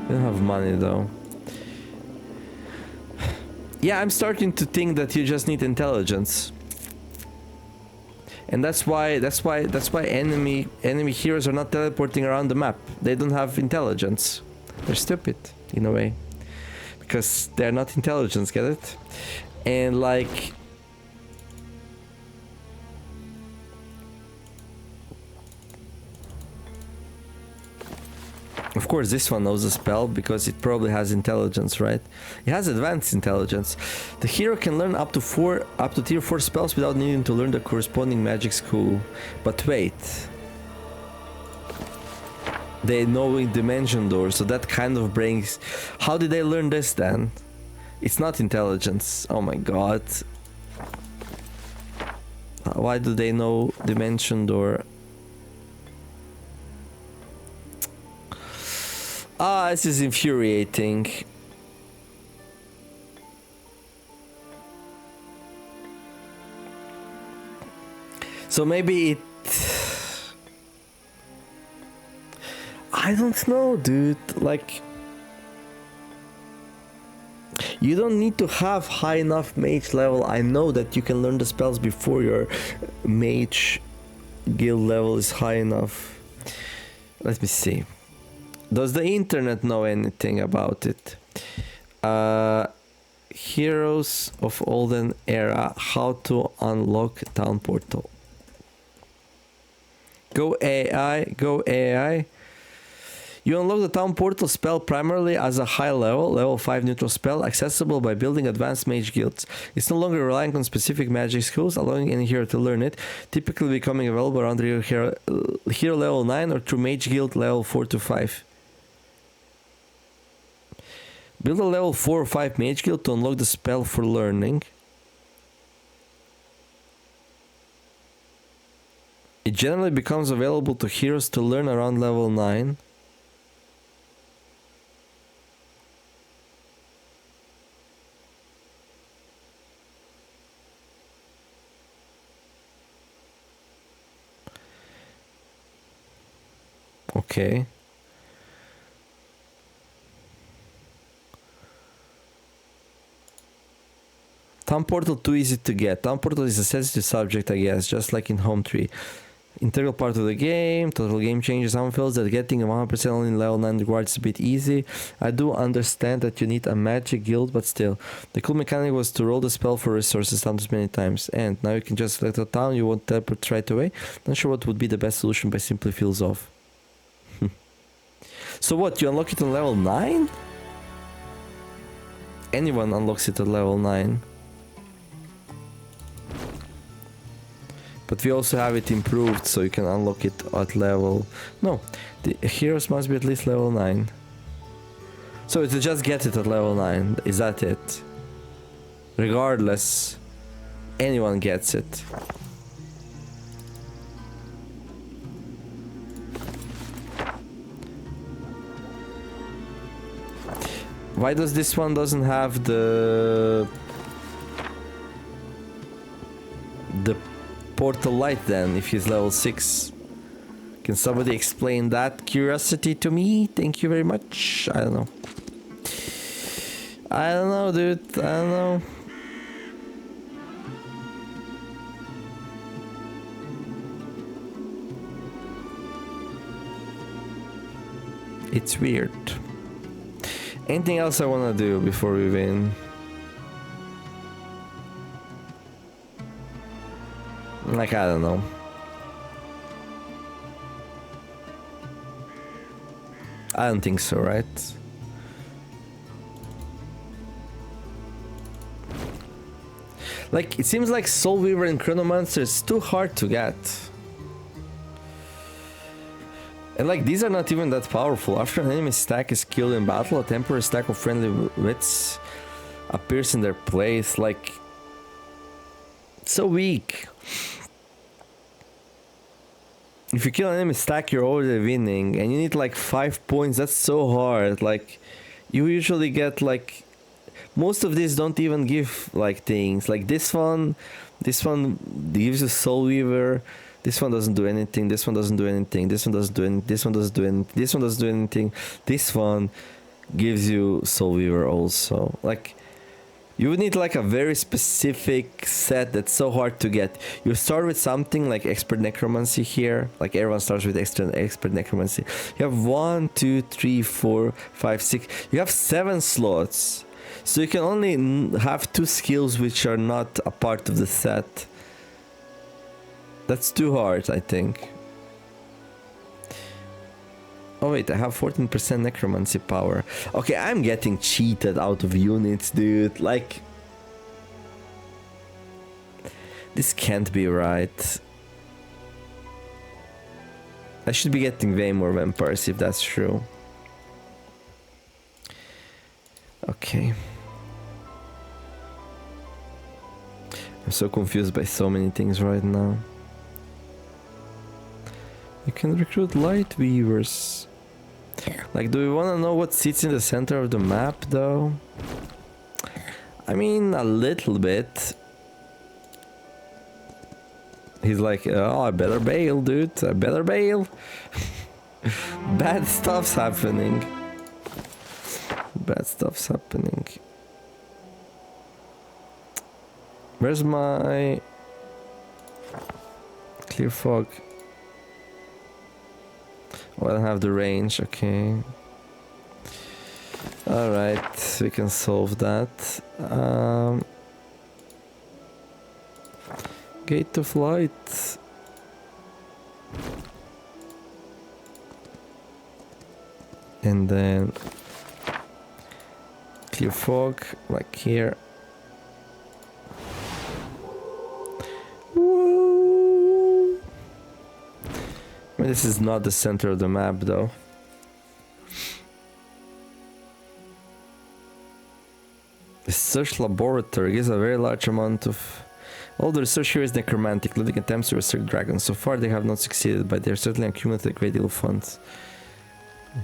S1: We don't have money though. Yeah, I'm starting to think that you just need intelligence. And that's why enemy heroes are not teleporting around the map. They don't have intelligence. They're stupid in a way. Because they're not intelligent, get it? And like... Of course this one knows the spell because it probably has intelligence, right? It has advanced intelligence. The hero can learn up to tier 4 spells without needing to learn the corresponding magic school. But wait. They know in Dimension Door, so that kind of brings... How did they learn this then? It's not intelligence. Oh my god. Why do they know Dimension Door? This is infuriating. So maybe it... I don't know, dude. Like... You don't need to have high enough mage level. I know that you can learn the spells before your mage guild level is high enough. Let me see. Does the internet know anything about it? Heroes of Olden era, how to unlock town portal. Go AI, go AI. You unlock the town portal spell primarily as a high level 5 neutral spell, accessible by building advanced mage guilds. It's no longer relying on specific magic skills, allowing any hero to learn it, typically becoming available around hero level 9 or through mage guild level 4 to 5. Build a level 4 or 5 mage guild to unlock the spell for learning. It generally becomes available to heroes to learn around level 9. Okay. Town portal too easy to get. Town portal is a sensitive subject, I guess, just like in Home Tree. Integral part of the game, total game changes. Someone feels that getting a 100% only in level 9 rewards is a bit easy. I do understand that you need a magic guild, but still. The cool mechanic was to roll the spell for resources down as many times. And now you can just select a town you won't teleport right away. Not sure what would be the best solution, but simply feels off. So what, you unlock it on level 9? Anyone unlocks it at level 9. But we also have it improved, so you can unlock it at level... No, the heroes must be at least level 9. So to just get it at level 9, is that it? Regardless, anyone gets it. Why does this one doesn't have the portal light then, if he's level 6? Can somebody explain that curiosity to me? Thank you very much. I don't know. I don't know, dude. I don't know. It's weird. Anything else I wanna do before we win? Like, I don't know. I don't think so, right? Like, it seems like Soul Weaver and Chronomancer is too hard to get. And like, these are not even that powerful. After an enemy stack is killed in battle, a temporary stack of friendly wits appears in their place. Like, so weak. If you kill an enemy stack, you're already winning, and you need like 5 points. That's so hard. Like, you usually get like, most of these don't even give like things. Like this one gives you Soul Weaver. This one doesn't do anything. This one doesn't do anything. This one doesn't do anything. This one doesn't do anything. This one doesn't do anything. This one gives you Soul Weaver also. Like, you would need like a very specific set that's so hard to get. You start with something like Expert Necromancy here. Like, everyone starts with Expert Necromancy. You have 1, 2, 3, 4, 5, 6. You have 7 slots. So you can only have 2 skills which are not a part of the set. That's too hard, I think. Oh wait, I have 14% necromancy power. Okay, I'm getting cheated out of units, dude. Like, this can't be right. I should be getting way more vampires if that's true. Okay. I'm so confused by so many things right now. You can recruit light weavers. Like, do we want to know what sits in the center of the map, though? I mean, a little bit. He's like, oh, I better bail, dude. I better bail. Bad stuff's happening. Bad stuff's happening. Where's my clear fog? Oh, I don't have the range, okay. Alright, we can solve that. Gate of Light. And then clear fog, like here. Woo! This is not the center of the map, though. The research laboratory gives a very large amount of... All the research here is necromantic, including attempts to research dragons. So far they have not succeeded, but they're certainly accumulated a great deal of funds.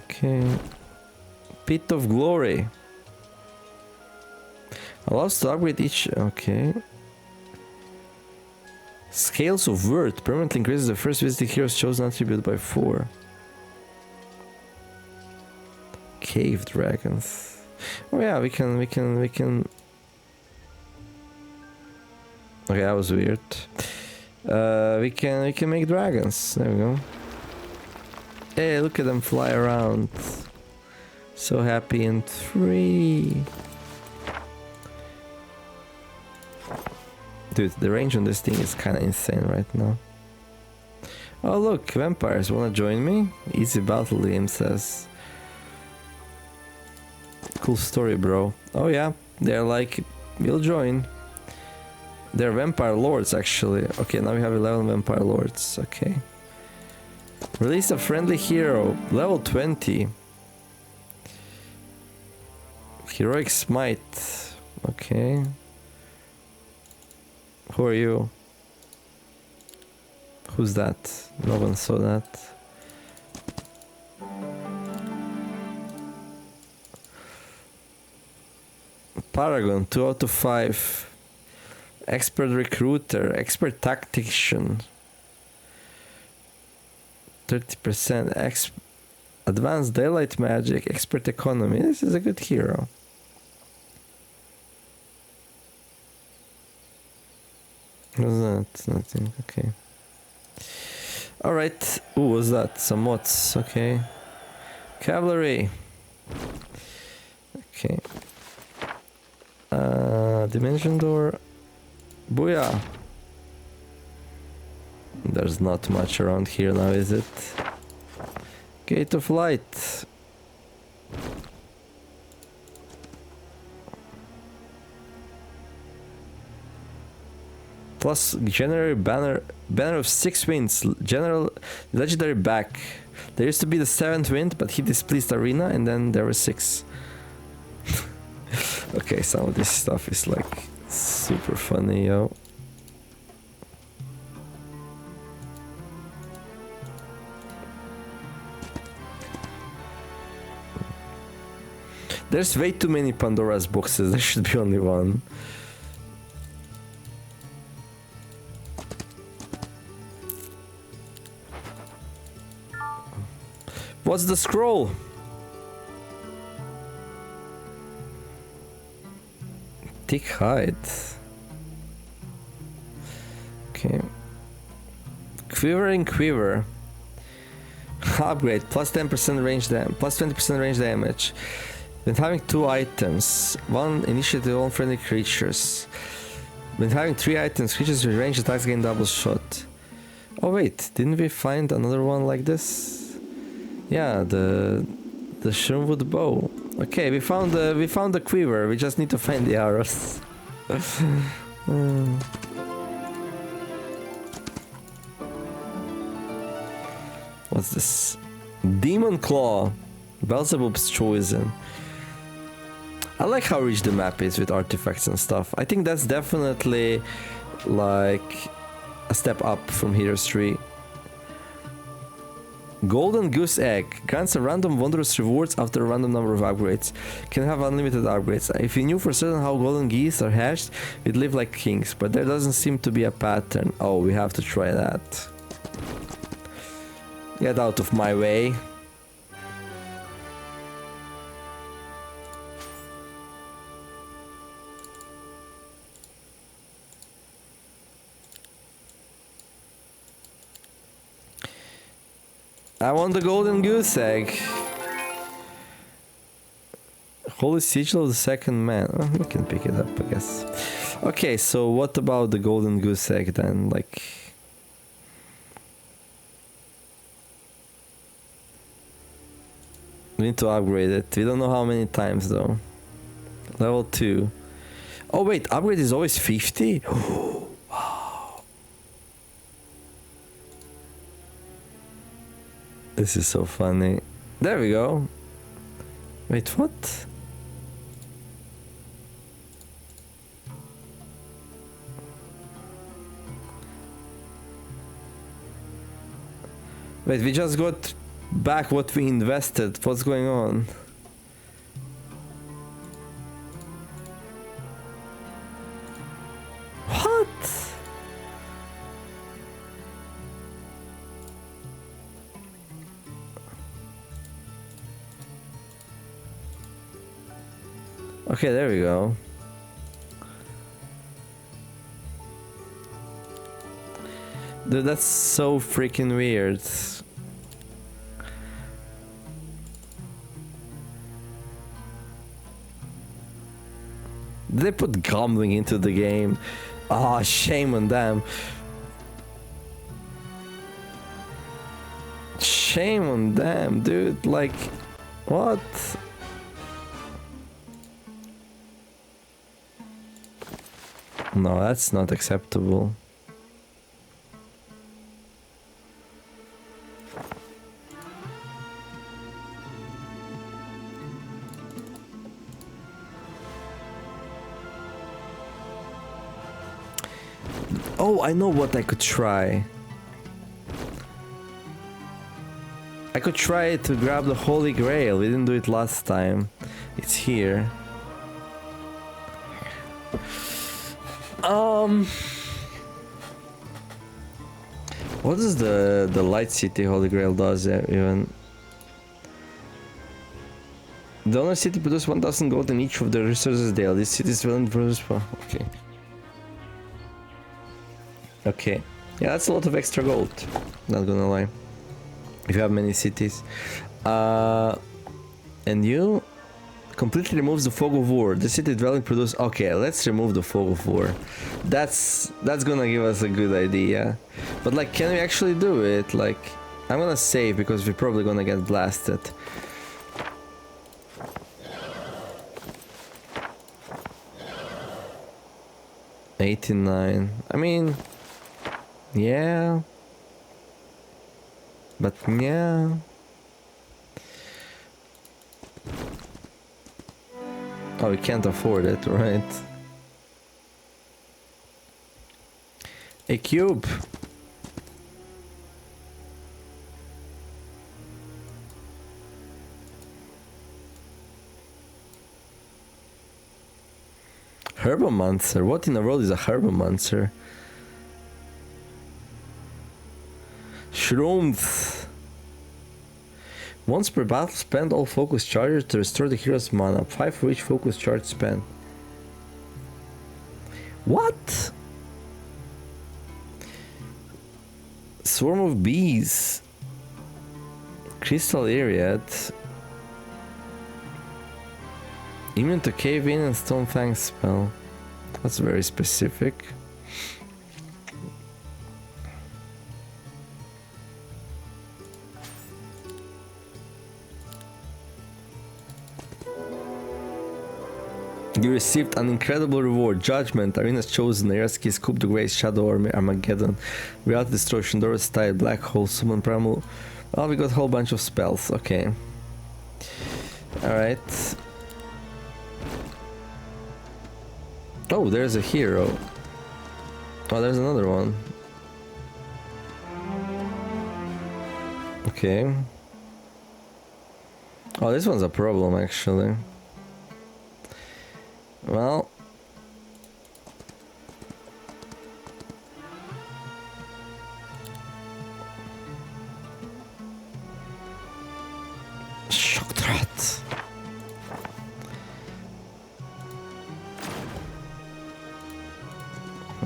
S1: Okay. Pit of Glory. Allows to upgrade each... Okay. Scales of Worth permanently increases the first visiting hero's chosen attribute by 4. Cave dragons. Oh yeah, we can... Okay, that was weird. We can make dragons. There we go. Hey, look at them fly around. So happy and free. Dude, the range on this thing is kind of insane right now. Oh look, vampires wanna join me? Easy battle, Liam says. Cool story, bro. Oh yeah, they're like, we'll join. They're vampire lords, actually. Okay, now we have 11 vampire lords. Okay. Release a friendly hero. Level 20. Heroic smite. Okay. Who are you? Who's that? No one saw that. Paragon, 2 out of 5. Expert recruiter, expert tactician. 30%. Advanced daylight magic, expert economy. This is a good hero. What's that? Nothing. Okay. Alright. Ooh, what's that? Some mods. Okay. Cavalry. Okay. Dimension door. Booyah. There's not much around here now, is it? Gate of light. Plus general banner of 6 winds. General legendary back. There used to be the 7th wind, but he displeased arena, and then there were 6. Okay, some of this stuff is like super funny, yo. There's way too many Pandora's boxes. There should be only one. What's the scroll? Thick hide. Okay. Quivering quiver. Upgrade. Plus 10% range damage. Plus 20% range damage. When having 2 items. 1 initiative on friendly creatures. When having 3 items, creatures with range attacks gain double shot. Oh wait, didn't we find another one like this? Yeah, the Shroomwood bow. Okay, we found the quiver. We just need to find the arrows. What's this? Demon Claw. Beelzebub's chosen. I like how rich the map is with artifacts and stuff. I think that's definitely like a step up from Heroes 3. Golden Goose Egg grants a random wondrous rewards after a random number of upgrades. Can have unlimited upgrades. If you knew for certain how golden geese are hatched, we'd live like kings, but there doesn't seem to be a pattern. Oh, we have to try that. Get out of my way. I want the golden goose egg. Holy sigil of the second man. Oh, we can pick it up, I guess. Okay, so what about the golden goose egg then? Like, we need to upgrade it. We don't know how many times though. Level 2. Oh wait, upgrade is always 50? Wow. This is so funny. There we go. Wait, what? Wait, we just got back what we invested. What's going on? What? Okay, there we go. Dude, that's so freaking weird. They put gambling into the game. Ah, shame on them. Shame on them, dude. Like, what? No, that's not acceptable. Oh, I know what I could try. I could try to grab the Holy Grail. We didn't do it last time. It's here. What does the Light City Holy Grail does even? The owner city produces 1000 gold in each of the resources daily. This city is willing to produce. Okay. Okay. Yeah, that's a lot of extra gold. Not gonna lie. If you have many cities. And you completely removes the fog of war. The city dwelling produce. Okay, let's remove the fog of war. That's gonna give us a good idea. But like, can we actually do it? Like, I'm gonna save because we're probably gonna get blasted. $89. I mean, yeah. But yeah. Oh, we can't afford it, right? A cube. Herbomancer? What in the world is a Herbomancer? Shrooms. Once per battle, spend all focus charges to restore the hero's mana. 5 for each focus charge spent. What? Swarm of bees. Crystal Ariad. Immune to cave in and stone fang spell. That's very specific. You received an incredible reward. Judgment, Arena's Chosen, Eraski, Scoop the Grace, Shadow Army, Armageddon, Reality Destruction, Doris Tide, Black Hole, Summon Primal. Oh, we got a whole bunch of spells. Okay. Alright. Oh, there's a hero. Oh, there's another one. Okay. Oh, this one's a problem, actually. Well, shock threat.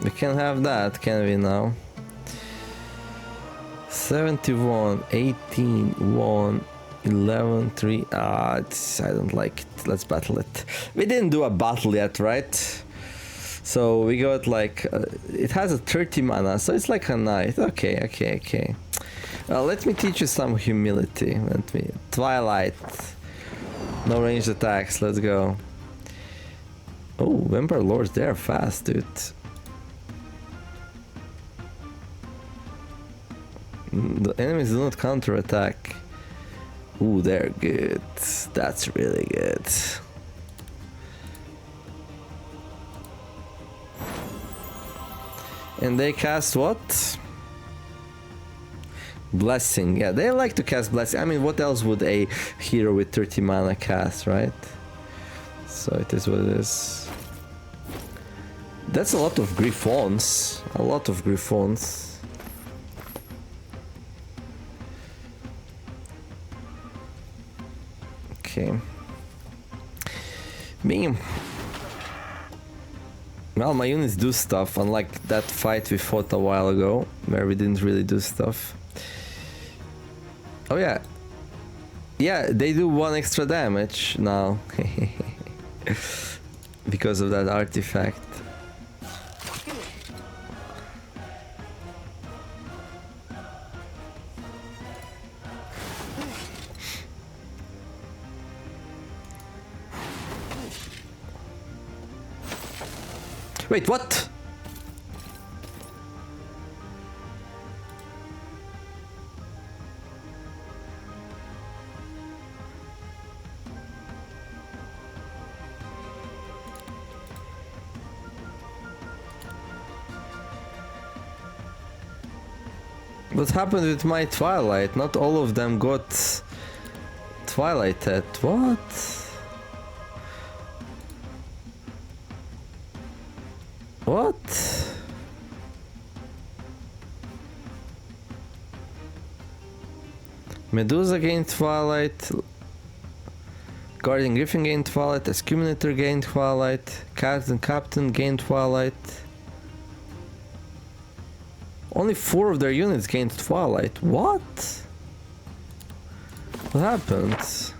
S1: We can have that, can we now? 71, 18, 1, 11, 3. I don't like it. Let's battle it. We didn't do a battle yet, right? So we got like it has a 30 mana, so it's like a knight. Okay. Let me teach you some humility. Let me Twilight. No ranged attacks. Let's go. Oh, Vampire Lords, they're fast, dude. The enemies do not counter attack. Ooh, they're good. That's really good. And they cast what? Blessing. Yeah, they like to cast Blessing. I mean, what else would a hero with 30 mana cast, right? So it is what it is. That's a lot of Griffons. A lot of Griffons. Okay. Beam. Well, my units do stuff, unlike that fight we fought a while ago, where we didn't really do stuff. Oh yeah. Yeah, they do 1 extra damage now. Because of that artifact. Wait, what? What happened with my Twilight? Not all of them got Twilight at what? What? Medusa gained Twilight. Guardian Griffin gained Twilight. Escuminator gained Twilight. Captain gained Twilight. Only 4 of their units gained Twilight. What? What happened?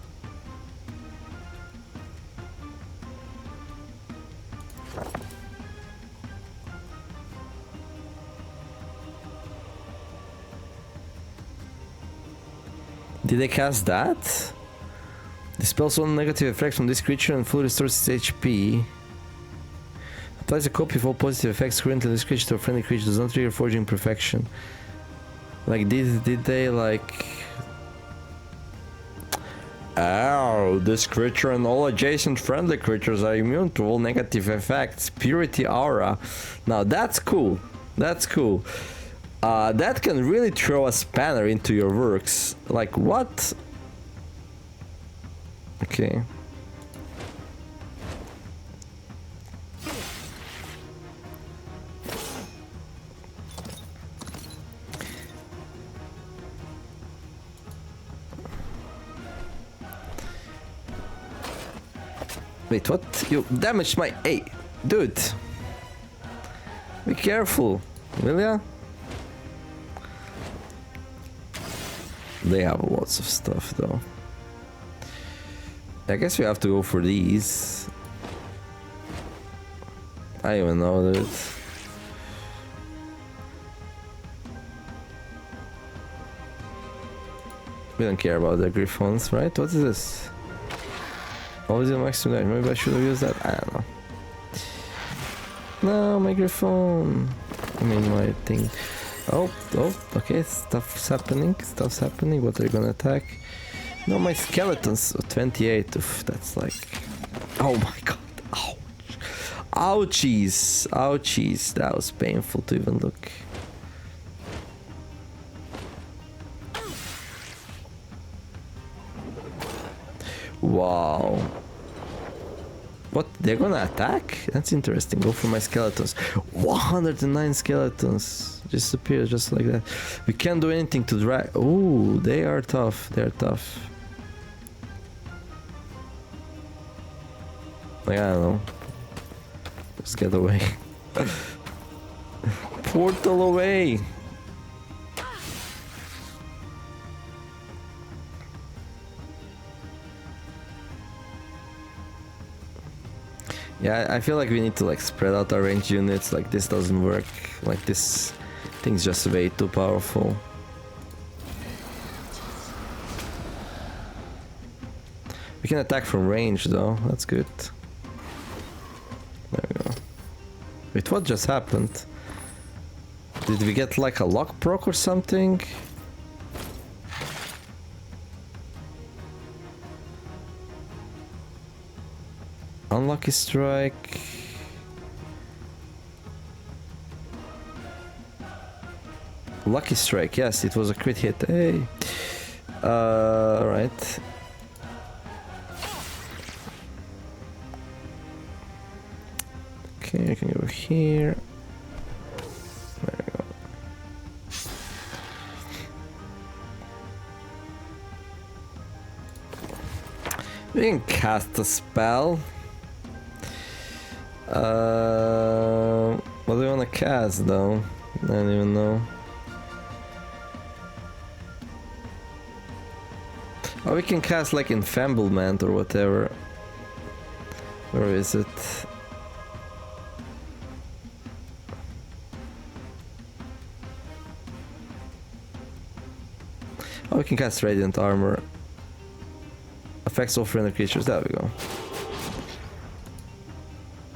S1: Did they cast that? Dispels all negative effects from this creature and fully restores its HP. Applies a copy of all positive effects currently on this creature to a friendly creature. Does not trigger Forging Perfection. Like, did they like... Oh, this creature and all adjacent friendly creatures are immune to all negative effects. Purity Aura. Now that's cool. That's cool. That can really throw a spanner into your works. Like, what? Okay. Wait, what? You damaged my... Hey, dude. Be careful, will ya? They have lots of stuff, though. I guess we have to go for these. I don't even know, dude. We don't care about the Griffons, right? What is this? Always a maximum damage. Maybe I should have used that. I don't know. No, my Griffon. I mean, my thing. Oh, okay. Stuff's happening. Stuff's happening. What are you gonna attack? No, my skeletons. 28. Oof, that's like. Oh my god. Ouch. Ouchies. Ouchies. That was painful to even look. Wow. What? They're gonna attack? That's interesting. Go for my skeletons. 109 skeletons. Disappear just like that. We can't do anything to drag. Oh, they are tough. They're tough. Like, I don't know. Just get away. Portal away. Yeah, I feel like we need to like spread out our range units. Like, this doesn't work. Like, this thing's just way too powerful. We can attack from range though. That's good. There we go. Wait, what just happened? Did we get like a lock proc or something? Unlucky strike. Lucky strike, yes, it was a crit hit. Hey. Alright. Okay, I can go here. There we go. We can cast a spell. What do we want to cast though? I don't even know. Oh, we can cast like Enfamblement or whatever. Where is it? Oh, we can cast Radiant Armor. Affects all friendly creatures. There we go.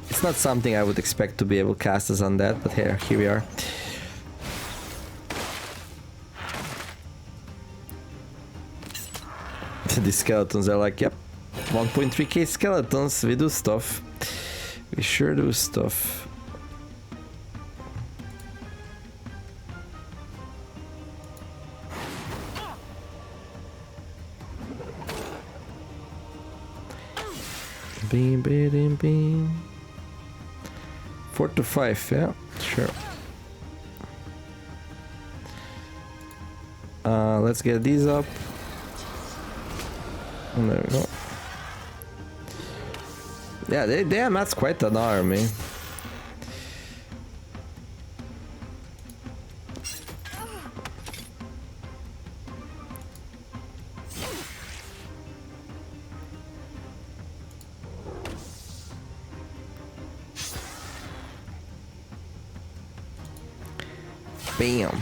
S1: It's not something I would expect to be able to cast as Undead, but here we are. These skeletons are like, yep, 1.3k skeletons, we do stuff. We sure do stuff. Beam, beam, beam. 4 to 5, yeah, sure. Let's get these up. And there we go. Yeah, damn, that's quite an army. Bam.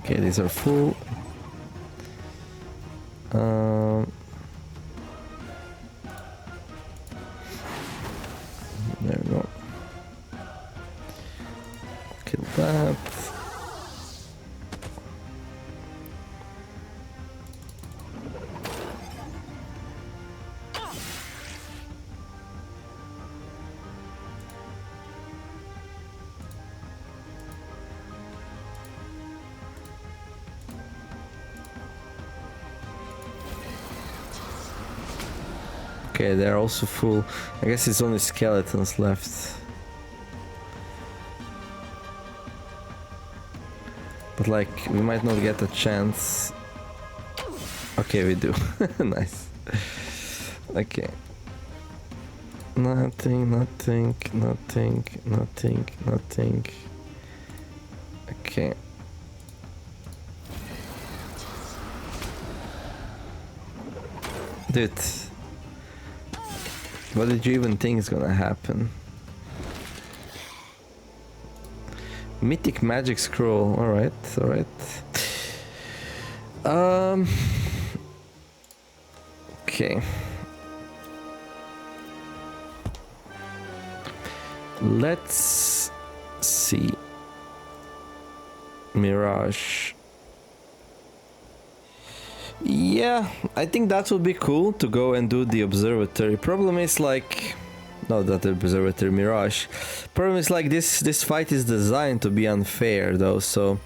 S1: Okay, these are full. There we go. Kill that. Okay, they're also full. I guess it's only skeletons left. But like, we might not get a chance. Okay, we do. Nice. Okay. Nothing, nothing, nothing, nothing, nothing. Okay. Dude. What did you even think is gonna happen? Mythic magic scroll. Alright, alright. Okay. Let's see. Mirage. Yeah, I think that would be cool to go and do the observatory. Problem is like, not that the observatory, Mirage. Problem is like this fight is designed to be unfair though, so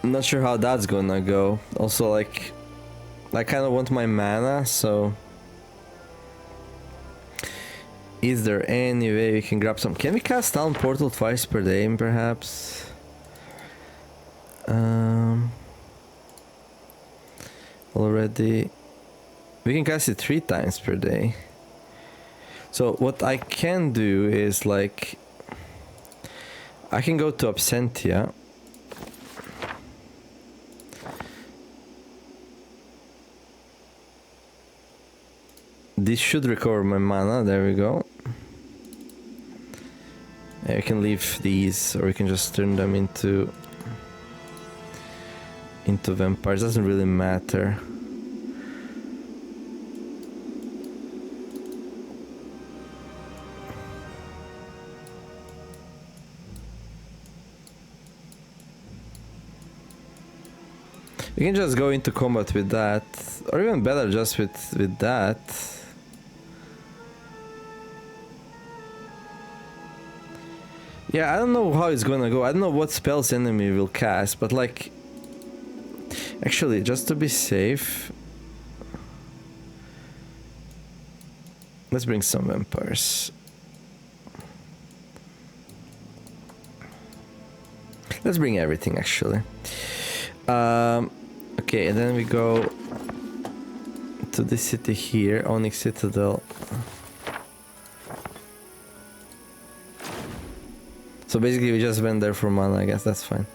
S1: I'm not sure how that's gonna go. Also like, I kind of want my mana, so is there any way we can grab some? Can we cast Town Portal twice per day perhaps? Already we can cast it 3 times per day. So what I can do is like I can go to Absentia. This should recover my mana. There we go. I can leave these, or we can just turn them into vampires. Doesn't really matter. We can just go into combat with that, or even better, just with that. Yeah, I don't know how it's gonna go. I don't know what spells enemy will cast, but like, actually, just to be safe, let's bring some vampires. Let's bring everything, actually. Okay, and then we go to this city here, Onyx Citadel. So basically we just went there for mana, I guess that's fine.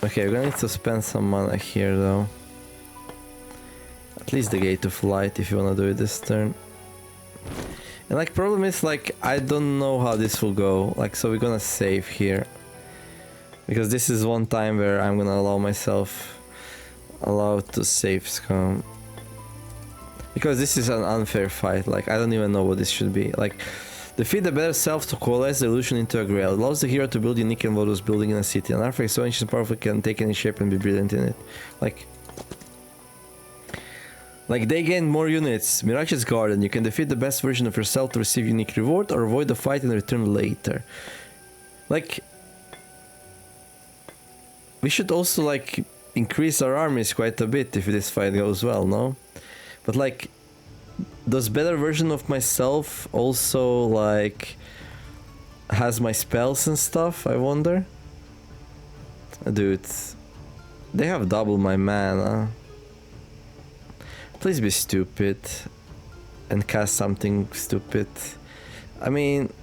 S1: Okay, we're gonna need to spend some mana here though. At least the Gate of Light if you wanna do it this turn. And like problem is like I don't know how this will go. Like so we're gonna save here. Because this is one time where I'm gonna allow myself allowed to save scum. Because this is an unfair fight, like I don't even know what this should be. Like defeat the better self to coalesce the illusion into a grail. It allows the hero to build unique and lotus building in a city. An artifact so ancient and powerful can take any shape and be brilliant in it. Like they gain more units. Mirage's Garden. You can defeat the best version of yourself to receive unique reward or avoid the fight and return later. Like we should also like increase our armies quite a bit if this fight goes well, no? But like does better version of myself also like has my spells and stuff, I wonder? Dude, they have double my mana. Please be stupid and cast something stupid. I mean,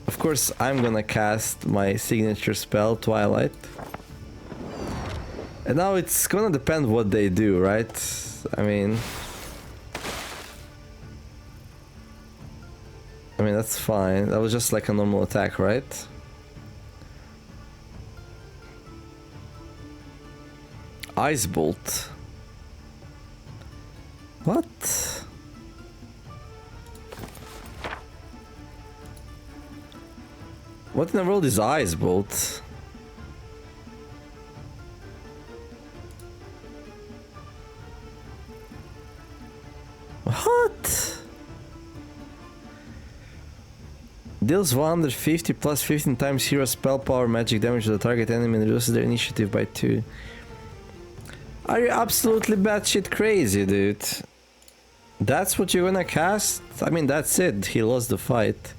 S1: of course I'm gonna cast my signature spell, Twilight. And now it's gonna depend what they do, right? I mean, that's fine. That was just like a normal attack, right? Ice Bolt. What? What in the world is Ice Bolt? What? Deals 150 plus 15 times hero spell power magic damage to the target enemy and reduces their initiative by 2. Are you absolutely batshit crazy, dude? That's what you're gonna cast? I mean, that's it. He lost the fight.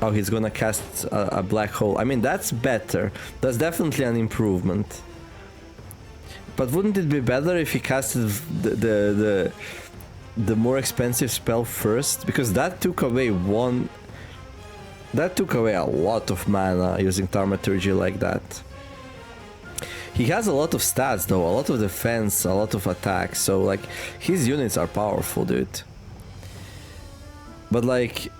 S1: Oh, he's gonna cast a black hole. I mean, that's better. That's definitely an improvement. But wouldn't it be better if he casted the more expensive spell first? Because that took away one... That took away a lot of mana using Thaumaturgy like that. He has a lot of stats though, a lot of defense, a lot of attacks, so like his units are powerful, dude. But like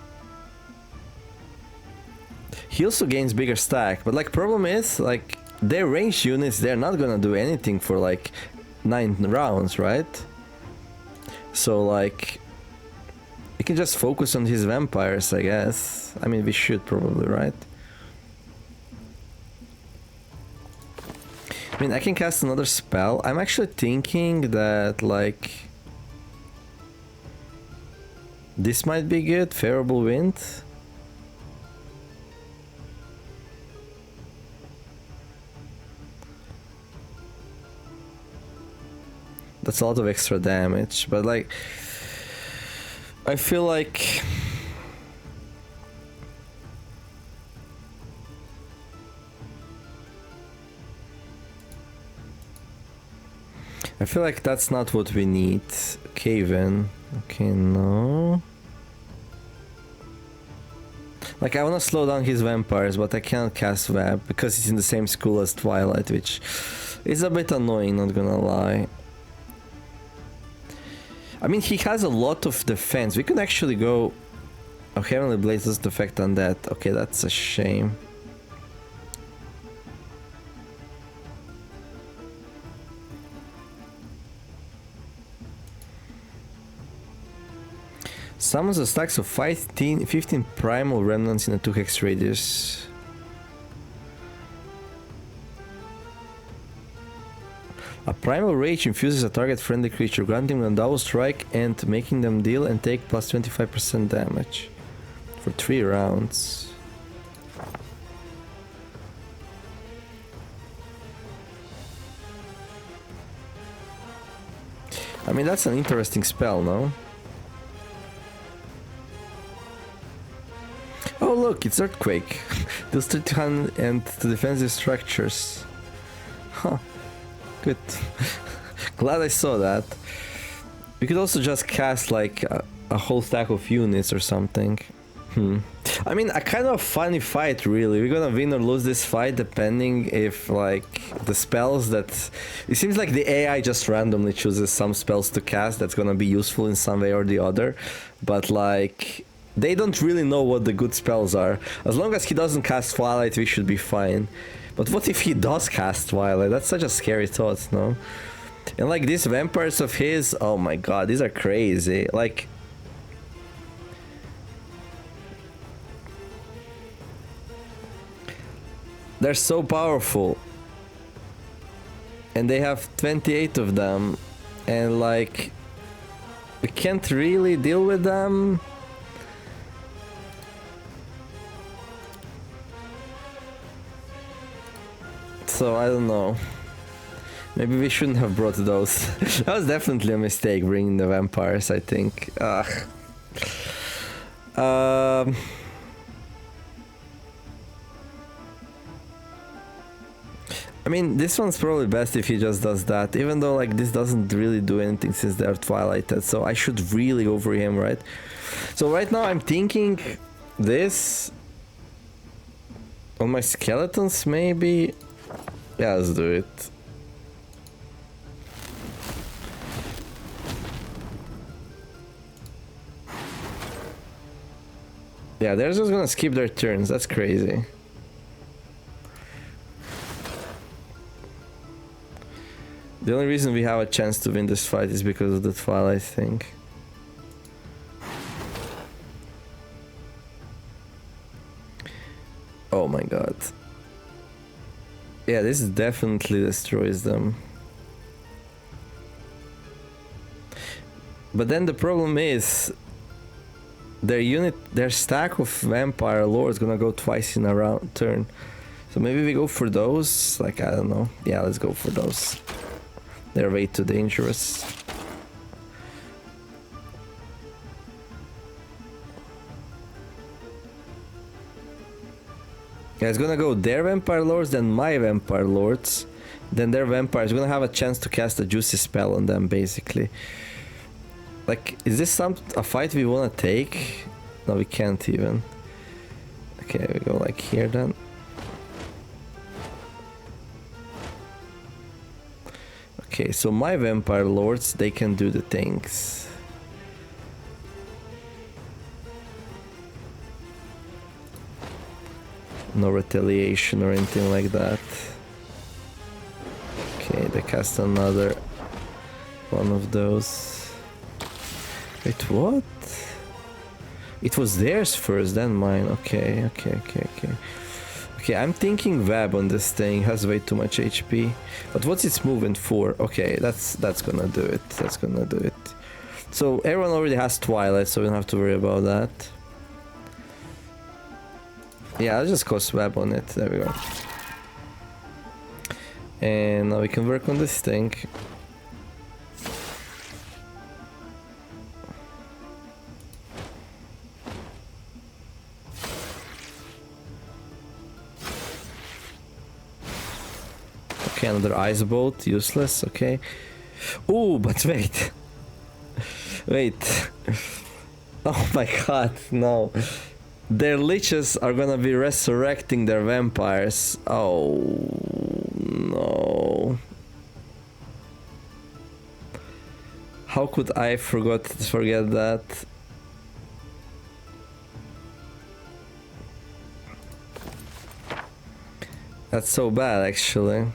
S1: he also gains bigger stack, but like problem is like their ranged units, they're not gonna do anything for like 9 rounds, right? So like we can just focus on his vampires, I guess. I mean, we should probably, right? I mean, I can cast another spell. I'm actually thinking that, like... this might be good. Favorable Wind. That's a lot of extra damage, but like... I feel like... I feel like that's not what we need. Cave-in. Okay, no. Like, I wanna slow down his vampires, but I can't cast Web because it's in the same school as Twilight, which is a bit annoying, not gonna lie. I mean, he has a lot of defense. We can actually go... Oh, Heavenly Blaze doesn't affect Undead. Okay, that's a shame. Summons a stacks of 15 primal remnants in a 2 hex radius. A primal rage infuses a target friendly creature, granting them a double strike and making them deal and take plus 25% damage for 3 rounds. I mean, that's an interesting spell, no? Oh look, it's Earthquake. Deals 300 and to defensive structures. Huh. Good. Glad I saw that. We could also just cast like a whole stack of units or something. I mean, a kind of funny fight, really. We're gonna win or lose this fight depending if, like, the spells that... It seems like the AI just randomly chooses some spells to cast that's gonna be useful in some way or the other. But, like, they don't really know what the good spells are. As long as he doesn't cast Twilight, we should be fine. But what if he does cast Twilight? That's such a scary thought, no? And, like, these vampires of his... Oh my god, these are crazy. Like... They're so powerful. And they have 28 of them. And like... We can't really deal with them. So I don't know. Maybe we shouldn't have brought those. That was definitely a mistake bringing the vampires, I think. Ugh. I mean, this one's probably best if he just does that, even though, like, this doesn't really do anything since they're Twilighted, so I should really go for him, right? So right now I'm thinking this on my skeletons, maybe? Yeah, let's do it. Yeah, they're just gonna skip their turns, that's crazy. The only reason we have a chance to win this fight is because of the Twilight thing. Oh my god. Yeah, this definitely destroys them. But then the problem is their stack of vampire lore is gonna go twice in a round turn. So maybe we go for those, like, I don't know. Yeah, let's go for those. They're way too dangerous. Yeah, it's gonna go their vampire lords, then my vampire lords, then their vampires. We're gonna have a chance to cast a juicy spell on them, basically. Like, is this a fight we wanna take? No, we can't even. Okay, we go like here then. Okay, so my vampire lords, they can do the things. No retaliation or anything like that. Okay, they cast another one of those. Wait, what? It was theirs first, then mine. Okay. Okay, I'm thinking Web on this thing has way too much HP. But what's its movement for? Okay, that's gonna do it. That's gonna do it. So everyone already has Twilight, so we don't have to worry about that. Yeah, I'll just cast Web on it. There we go. And now we can work on this thing. Okay, another ice bolt, useless, okay. Ooh, but wait. Wait. Oh my god, no. Their liches are gonna be resurrecting their vampires. Oh no. How could I forget that? That's so bad, actually.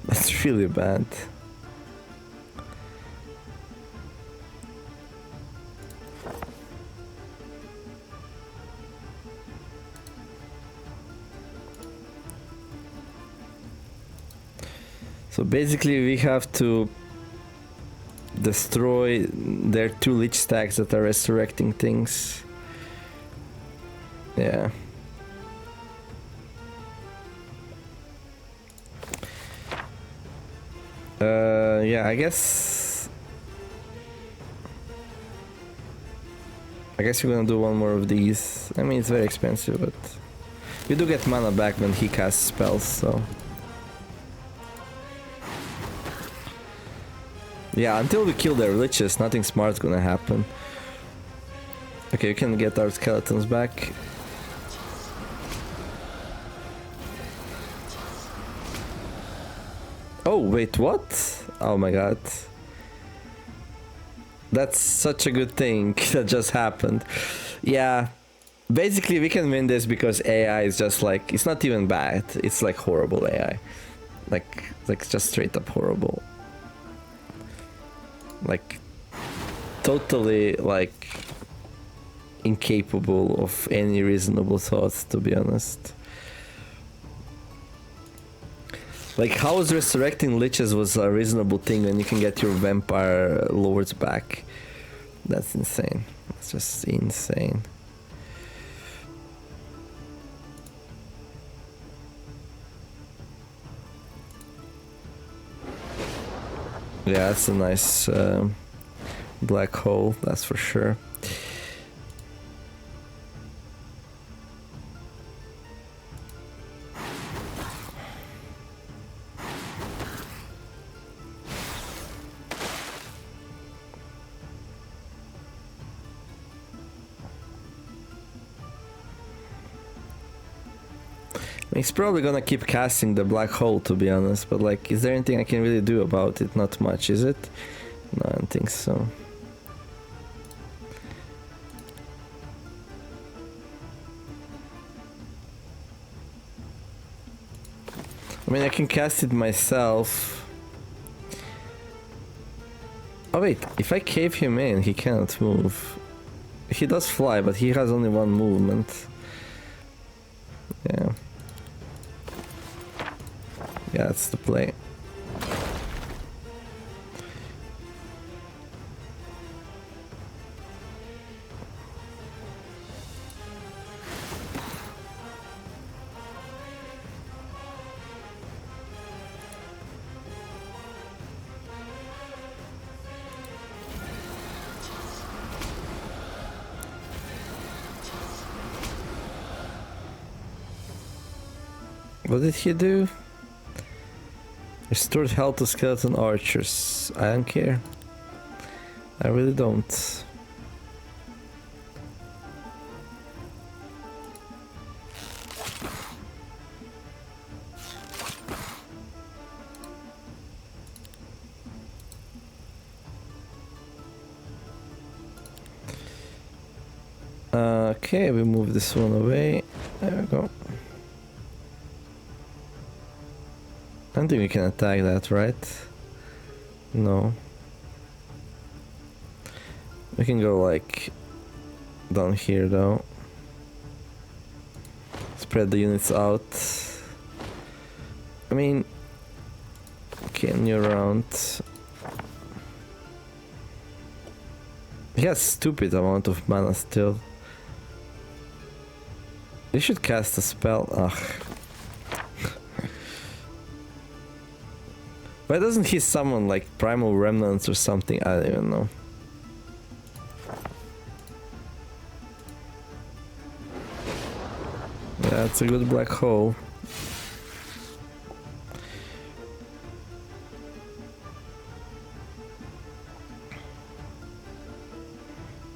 S1: That's really bad. So basically we have to destroy their 2 lich stacks that are resurrecting things. Yeah. Yeah, I guess I guess we're gonna do one more of these. I mean, it's very expensive, but you do get mana back when he casts spells, so. Yeah, until we kill their liches, nothing smart's gonna happen. Okay, we can get our skeletons back. Oh, wait, what? Oh my god. That's such a good thing that just happened. Yeah, basically we can win this because AI is just like, it's not even bad, it's like horrible AI. Like just straight up horrible. Like, totally like incapable of any reasonable thoughts, to be honest. Like, how is resurrecting liches was a reasonable thing when you can get your vampire lords back? That's insane. That's just insane. Yeah, that's a nice black hole, that's for sure. He's probably gonna keep casting the black hole, to be honest, but like, is there anything I can really do about it? Not much, is it? No, I don't think so. I mean, I can cast it myself. Oh wait, if I cave him in, he cannot move. He does fly, but he has only one movement. Yeah. Yeah, that's the play. What did he do? Restored health to skeleton archers. I don't care. I really don't. Okay, we move this one away. There we go. I don't think we can attack that, right? No. We can go like down here though. Spread the units out. I mean, okay, new round. He has stupid amount of mana still. You should cast a spell. Ugh. Why doesn't he summon like primal remnants or something? I don't even know. Yeah, it's a good black hole.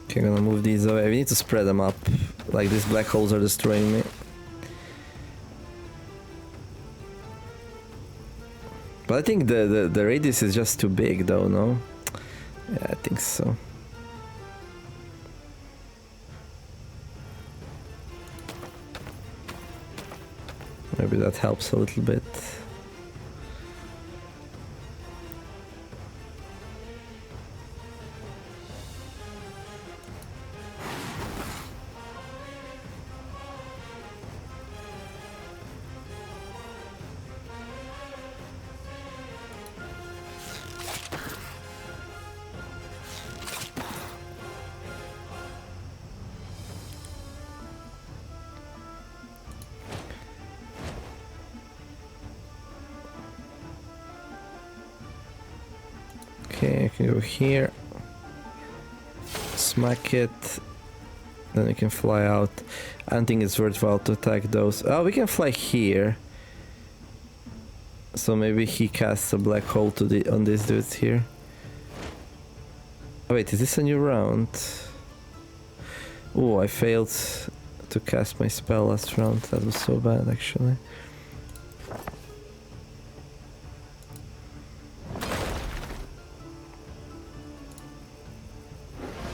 S1: Okay, I'm gonna move these away. We need to spread them up. Like, these black holes are destroying me. But I think the radius is just too big though, no? Yeah, I think so. Maybe that helps a little bit. Okay, I can go here. Smack it. Then we can fly out. I don't think it's worthwhile to attack those. Oh, we can fly here. So maybe he casts a black hole to the on these dudes here. Oh wait, is this a new round? Oh, I failed to cast my spell last round. That was so bad actually.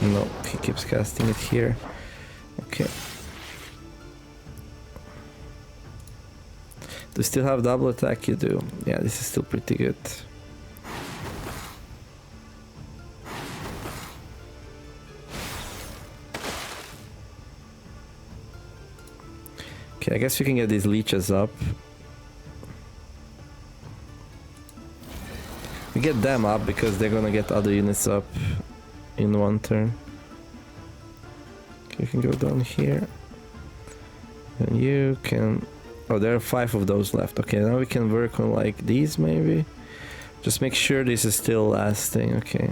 S1: No, he keeps casting it here. Okay. Do you still have double attack? You do. Yeah, this is still pretty good. Okay, I guess we can get these leeches up. We get them up because they're gonna get other units up in one turn. Okay, you can go down here. And you can... Oh, there are 5 of those left. Okay, now we can work on like these maybe. Just make sure this is still lasting. Okay.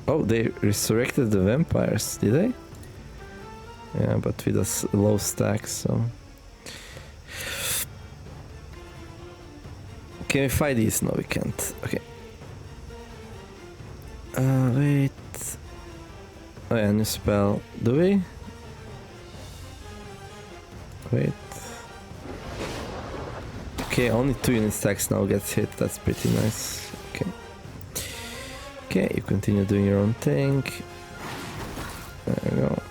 S1: Oh, they resurrected the vampires, did they? Yeah, but with a low stack, so... Can we fight these? No, we can't. Okay. Wait. Oh yeah, new spell. Do we? Wait. Okay, only 2 unit stacks now gets hit. That's pretty nice. Okay. Okay, you continue doing your own thing. There you go.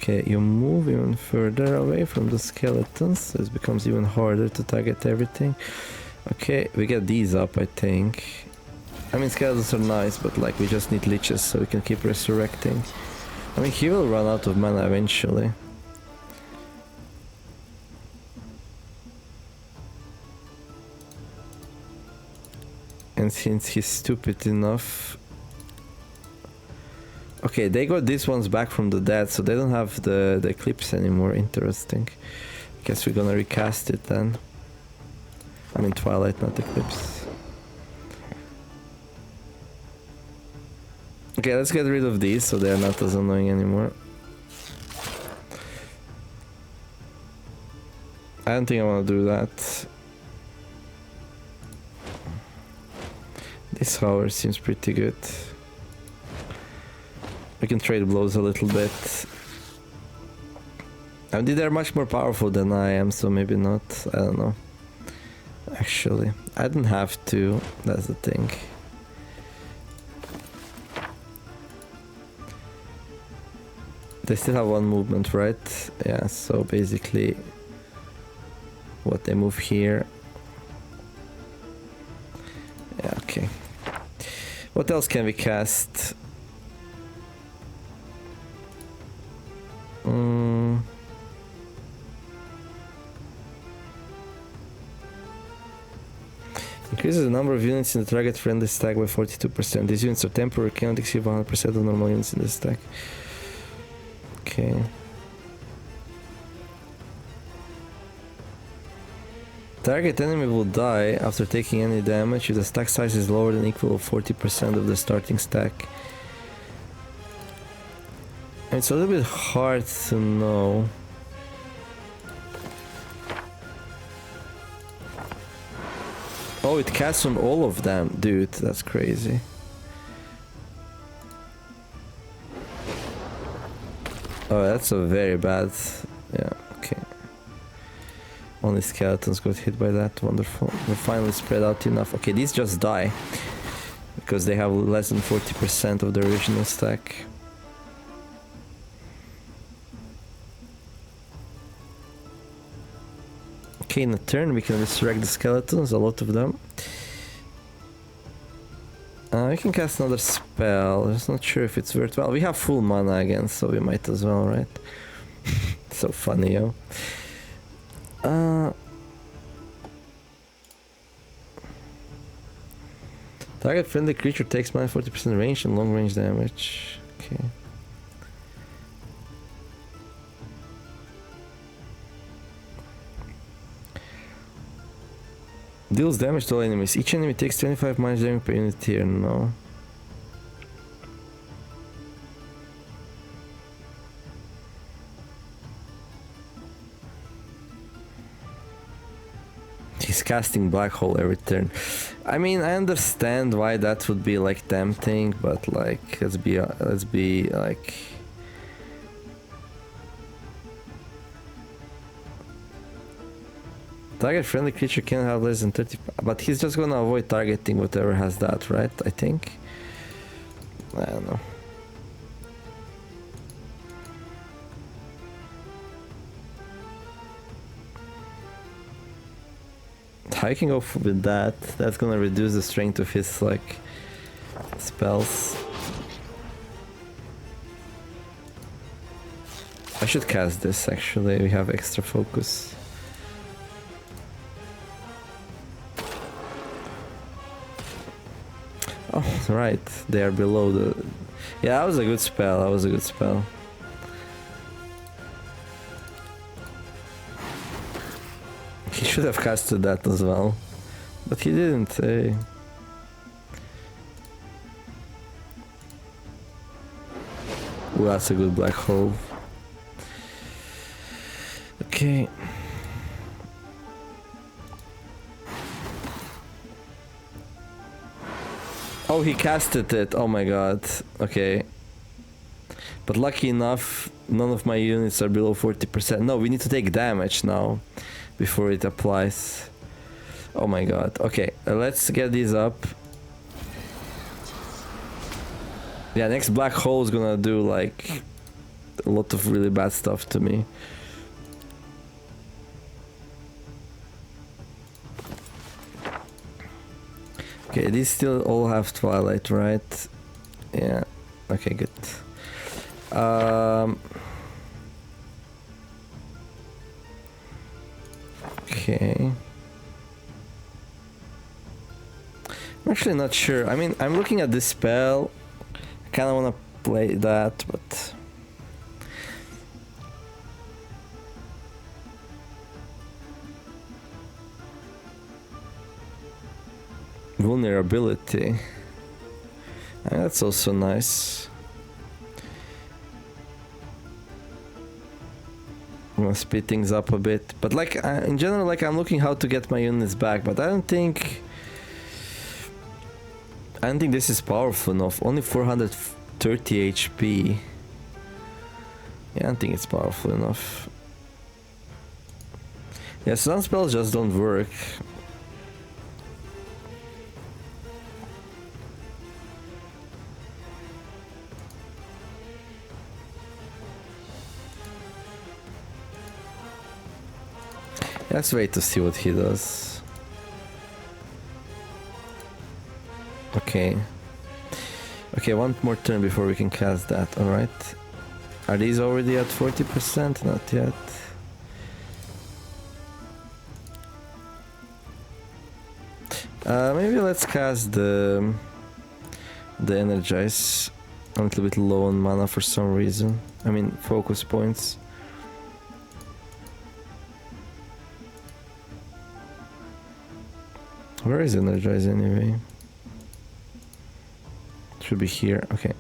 S1: Okay, you move even further away from the skeletons, so it becomes even harder to target everything. Okay, we get these up, I think. I mean, skeletons are nice, but like we just need leeches so we can keep resurrecting. I mean, he will run out of mana eventually. And since he's stupid enough... Okay, they got these ones back from the dead, so they don't have the eclipse anymore. Interesting. Guess we're gonna recast it then. I mean Twilight, not eclipse. Okay, let's get rid of these so they're not as annoying anymore. I don't think I want to do that. This hover seems pretty good. We can trade blows a little bit. I mean, they're much more powerful than I am, so maybe not. I don't know. Actually, I don't have to. That's the thing. They still have 1 movement, right? Yeah, so basically... What, they move here? Yeah, okay. What else can we cast? Increases the number of units in the target friendly stack by 42%. These units are temporary, cannot exceed 100% of normal units in the stack. Okay. Target enemy will die after taking any damage if the stack size is lower than equal to 40% of the starting stack. And it's a little bit hard to know. Oh, it casts on all of them. Dude, that's crazy. Oh, that's a very bad... Yeah, okay. Only skeletons got hit by that. Wonderful. We're finally spread out enough. Okay, these just die. Because they have less than 40% of the original stack. Okay, in a turn we can resurrect the skeletons, a lot of them. We can cast another spell. I'm just not sure if it's worthwhile. We have full mana again, so we might as well, right? So funny, yo. Target friendly creature takes minus 40% range and long range damage. Okay. Deals damage to all enemies. Each enemy takes 25 minus damage per unit here. No. He's casting black hole every turn. I mean, I understand why that would be like tempting, but like, let's be like. Target friendly creature can have less than 30, but he's just gonna avoid targeting whatever has that, right? I think. I don't know. How you can go with that? That's gonna reduce the strength of his like spells. I should cast this actually. We have extra focus. Oh, right. They are below the... Yeah, that was a good spell. That was a good spell. He should have casted that as well. But he didn't. Eh? Ooh, that's a good black hole. Okay. Oh, he casted it. Oh my god. Okay. But lucky enough, none of my units are below 40%. No, we need to take damage now before it applies. Oh my god. Okay, let's get these up. Yeah, next black hole is gonna do like a lot of really bad stuff to me. Okay, these still all have Twilight, right? Yeah. Okay, good. Okay. I'm actually not sure. I mean, I'm looking at this spell. I kind of want to play that, but... Vulnerability. That's also nice. I'm gonna speed things up a bit, but like in general, like I'm looking how to get my units back, but I don't think this is powerful enough. Only 430 HP. Yeah, I don't think it's powerful enough. Yeah, some spells just don't work. Let's wait to see what he does. Okay. Okay, one more turn before we can cast that, alright. Are these already at 40%? Not yet. Maybe let's cast the Energize. I'm a little bit low on mana for some reason. I mean, focus points. Where is Energize anyway? Should be here. Okay.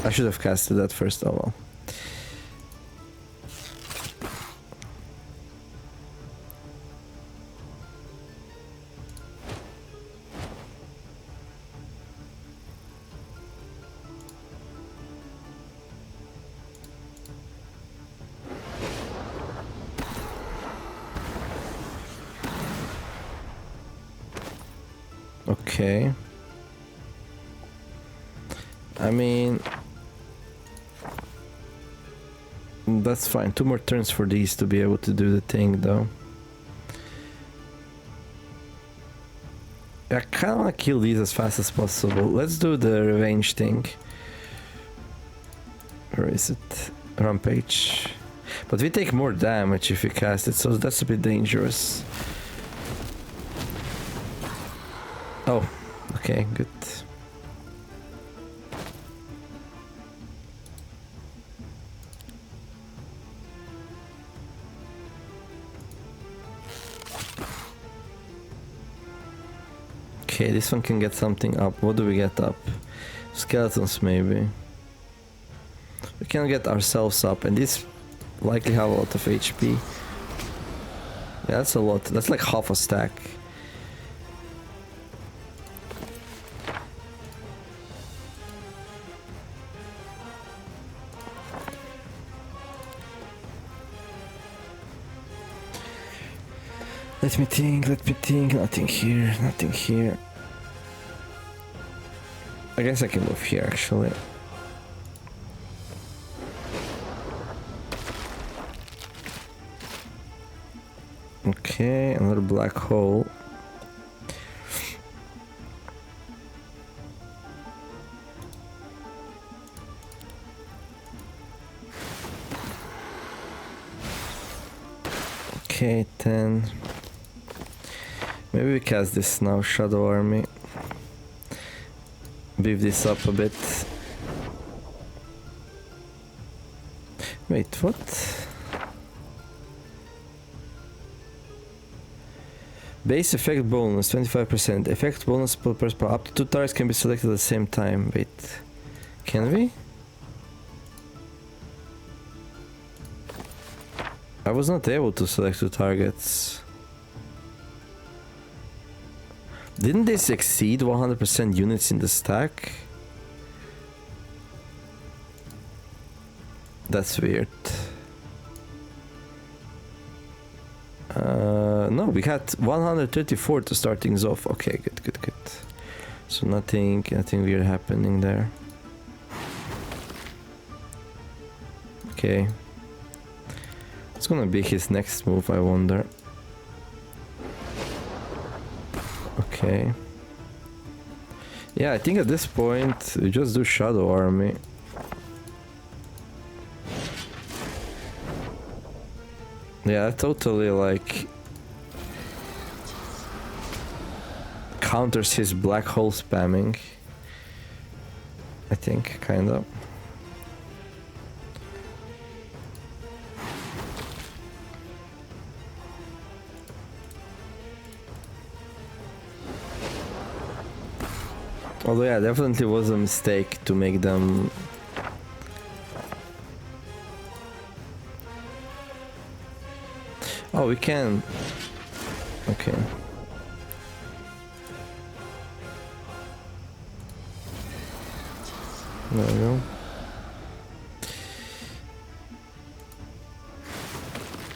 S1: I should have casted that first. Oh well. Okay. I mean, that's fine. 2 more turns for these to be able to do the thing, though. I kind of want to kill these as fast as possible. Let's do the revenge thing. Where is it? Rampage. But we take more damage if we cast it, so that's a bit dangerous. Oh, okay, good. Okay, this one can get something up. What do we get up? Skeletons, maybe. We can get ourselves up, and this likely have a lot of HP. Yeah, that's a lot. That's like half a stack. Let me think, nothing here, nothing here. I guess I can move here actually. Okay, another black hole. Okay, 10. Maybe we cast this now, Shadow Army. Beef this up a bit. Wait, what? Base effect bonus, 25%. Effect bonus per person. Up to 2 targets can be selected at the same time. Wait, can we? I was not able to select 2 targets. Didn't this exceed 100% units in the stack? That's weird. No, we had 134 to start things off. Okay, good. So nothing weird happening there. Okay. What's gonna be his next move, I wonder? Okay. Yeah, I think at this point we just do Shadow Army. Yeah, totally like counters his black hole spamming. I think, kinda. Although yeah, definitely was a mistake to make them. Oh, we can. Okay. There we go.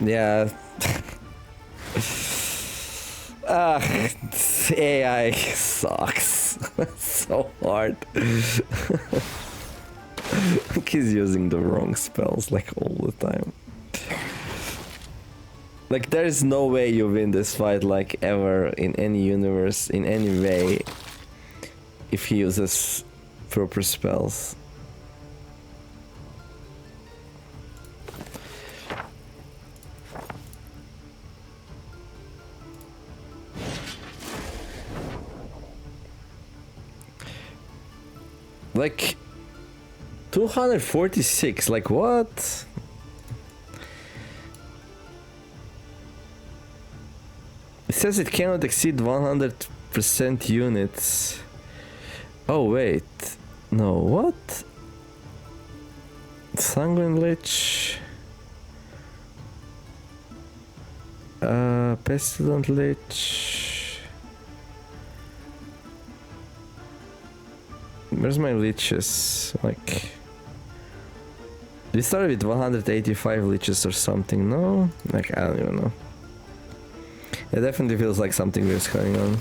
S1: Yeah. AI sucks. So hard. He's using the wrong spells like all the time. Like there is no way you win this fight like ever in any universe in any way if he uses proper spells. Like 246, like what? It says it cannot exceed 100% units. Oh wait, no, what? Sanguine Lich. Pestilent Lich. Where's my leeches? Like, we started with 185 leeches or something, no? Like, I don't even know. It definitely feels like something weird's going on.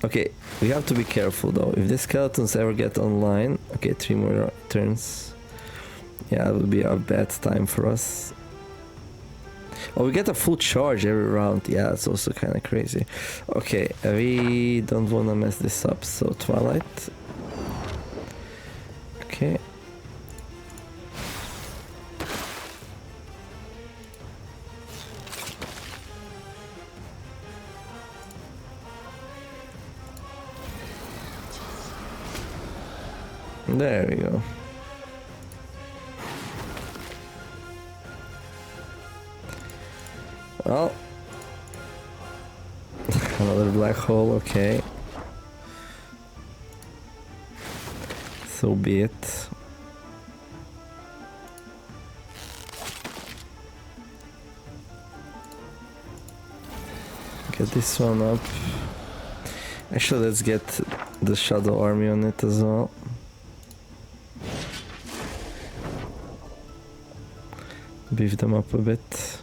S1: Okay, we have to be careful though. If the skeletons ever get online, okay, 3 more turns. Yeah, it would be a bad time for us. Oh, we get a full charge every round. Yeah, it's also kind of crazy. Okay, we don't want to mess this up, so Twilight. Okay. There we go. Well, another black hole, okay. So be it. Get this one up. Actually, let's get the Shadow Army on it as well. Beef them up a bit.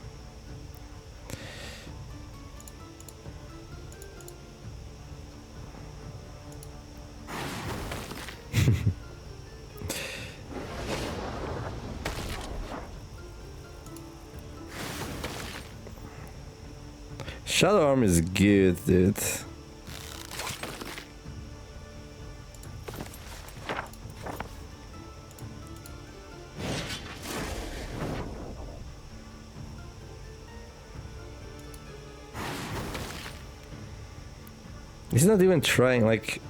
S1: Shadow Arm is good, dude. He's not even trying, like...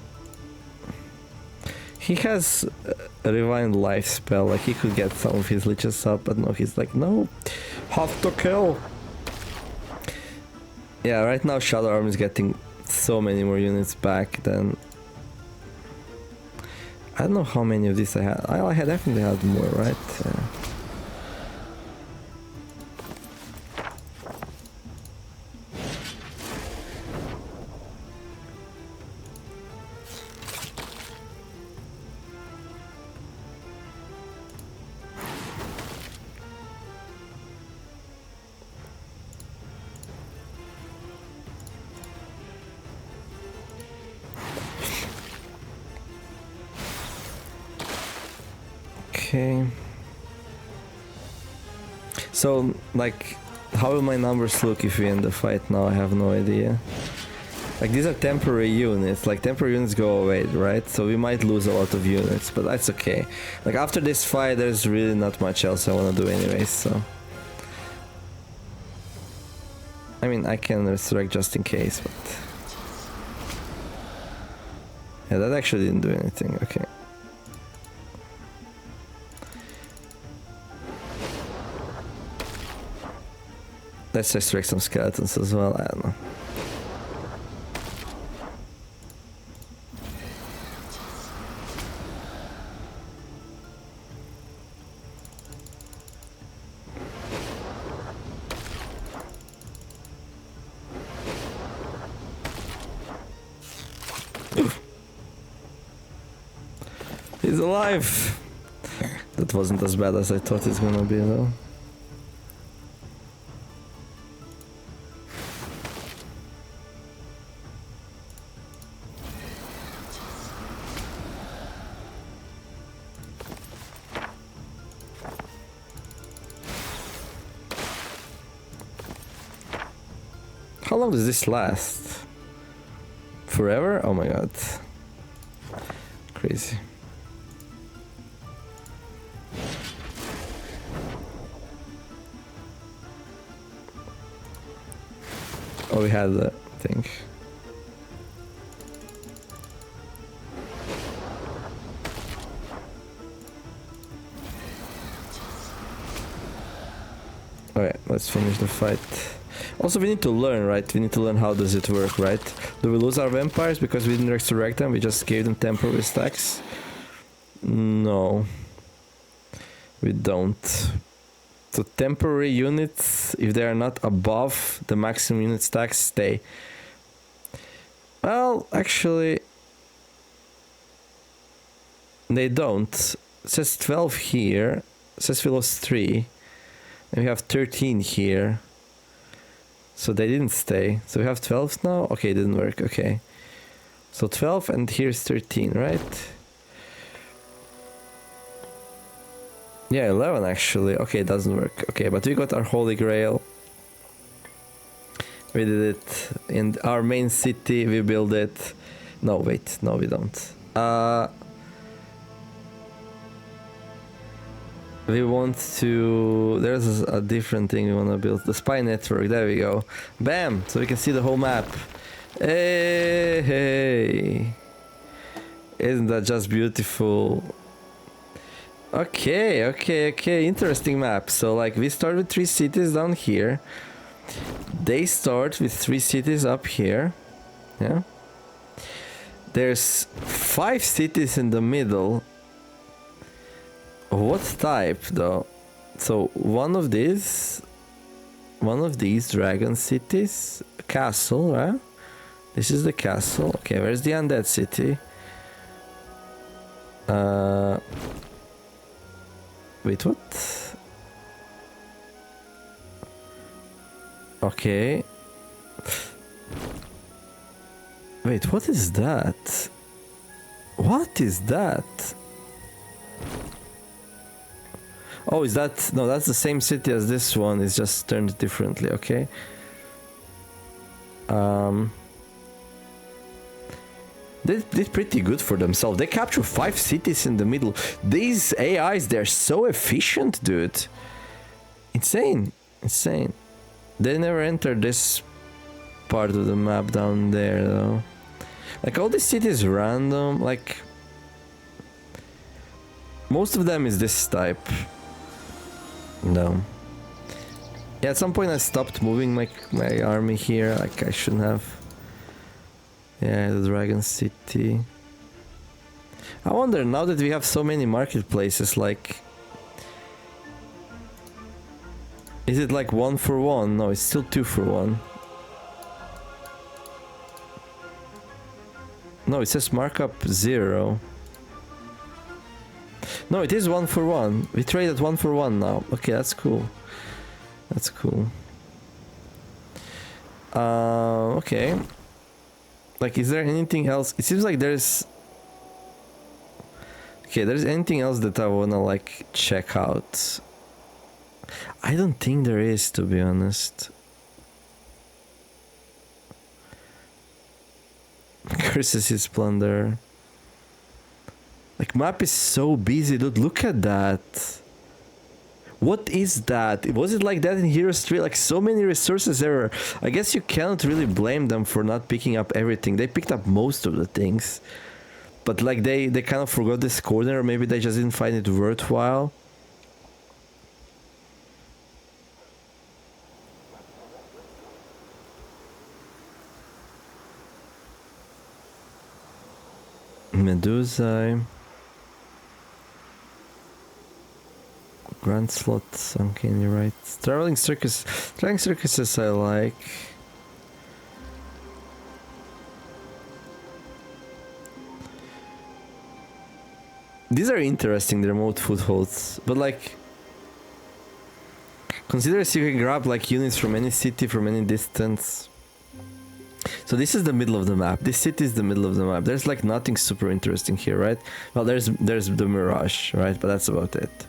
S1: He has a Rewind Life spell, like he could get some of his leeches up, but no, he's like, no, have to kill! Yeah, right now Shadow Arm is getting so many more units back than... I don't know how many of these I had. I had definitely had more, right? Okay. So, like, how will my numbers look if we end the fight now? I have no idea. Like, these are temporary units. Like, temporary units go away, right? So we might lose a lot of units, but that's okay. Like, after this fight, there's really not much else I want to do anyways, so... I mean, I can resurrect just in case, but... Yeah, that actually didn't do anything, okay. Let's resurrect some skeletons as well, I don't know. He's alive! That wasn't as bad as I thought it's gonna be though. How long does this last? Forever? Oh my god. Crazy. Oh, we had that thing. Alright, let's finish the fight. Also, we need to learn, right? We need to learn how does it work, right? Do we lose our vampires because we didn't resurrect them? We just gave them temporary stacks? No. We don't. So temporary units, if they are not above the maximum unit stacks, stay. Well, actually... They don't. It says 12 here. It says we lost 3. And we have 13 here. So they didn't stay. So we have 12 now? Okay, it didn't work. Okay. So 12 and here's 13, right? Yeah, 11 actually. Okay, it doesn't work. Okay, but we got our Holy Grail. We did it in our main city. We built it. No, wait. No, we don't. We want to... There's a different thing we want to build. The spy network. There we go. Bam! So we can see the whole map. Hey, hey. Isn't that just beautiful? Okay, okay, okay. Interesting map. So, like, we start with 3 cities down here. They start with 3 cities up here. Yeah. There's 5 cities in the middle. What type though? So one of these dragon cities, castle, right? This is the castle. Okay, where's the undead city? Wait, what? Okay. Wait, what is that? What is that? Oh, is that... No, that's the same city as this one. It's just turned differently, okay. They did pretty good for themselves. They capture 5 cities in the middle. These AIs, they're so efficient, dude. Insane. Insane. They never entered this part of the map down there, though. Like, all these cities random. Like, most of them is this type. No. Yeah, at some point I stopped moving my army here. Like, I shouldn't have. Yeah, the Dragon City. I wonder, now that we have so many marketplaces, like... Is it like 1 for 1? No, it's still 2 for 1. No, it says markup 0. No, it is 1 for 1. We trade at 1 for 1 now. Okay, that's cool. That's cool. Okay. Like, is there anything else? It seems like there's... Okay, there's anything else that I wanna, like, check out. I don't think there is, to be honest. Curses his plunder. Like, map is so busy, dude. Look at that. What is that? Was it like that in Heroes 3? Like, so many resources there. I guess you cannot really blame them for not picking up everything. They picked up most of the things. But, like, they kind of forgot this corner. Or maybe they just didn't find it worthwhile. Medusa. Grand slots, uncanny rights. Traveling circuses I like. These are interesting, the remote footholds, but like, consider if you can grab like units from any city from any distance. So this is the middle of the map. This city is the middle of the map. There's like nothing super interesting here, right? Well, there's the Mirage, right? But that's about it.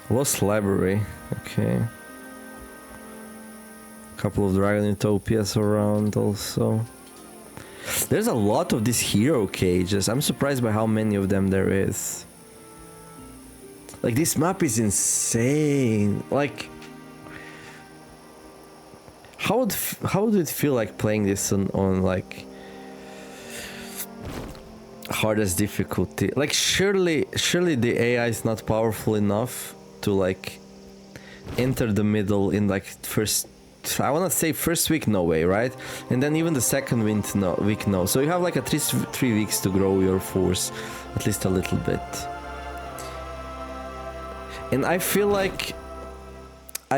S1: Lost Library, okay. Couple of Dragon Utopias around also. There's a lot of these hero cages. I'm surprised by how many of them there is. Like, this map is insane. Like, how would it feel like playing this on like hardest difficulty? Like, surely the AI is not powerful enough to like enter the middle in like first. I wanna say first week, no way, right? And then even the second week, no. So you have like at least 3 weeks to grow your force, at least a little bit. And I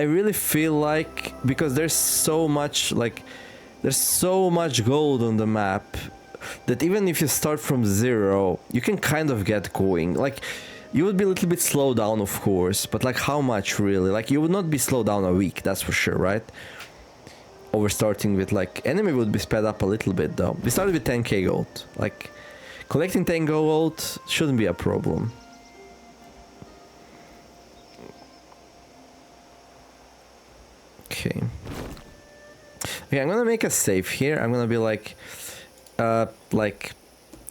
S1: really feel like, because there's so much gold on the map, that even if you start from 0, you can kind of get going. Like, you would be a little bit slowed down, of course, but like, how much really? Like, you would not be slowed down a week, that's for sure, right? Over starting with, like, enemy would be sped up a little bit though. We started with 10k gold. Like, collecting 10 gold shouldn't be a problem. Okay. Okay, I'm gonna make a save here. I'm gonna be like,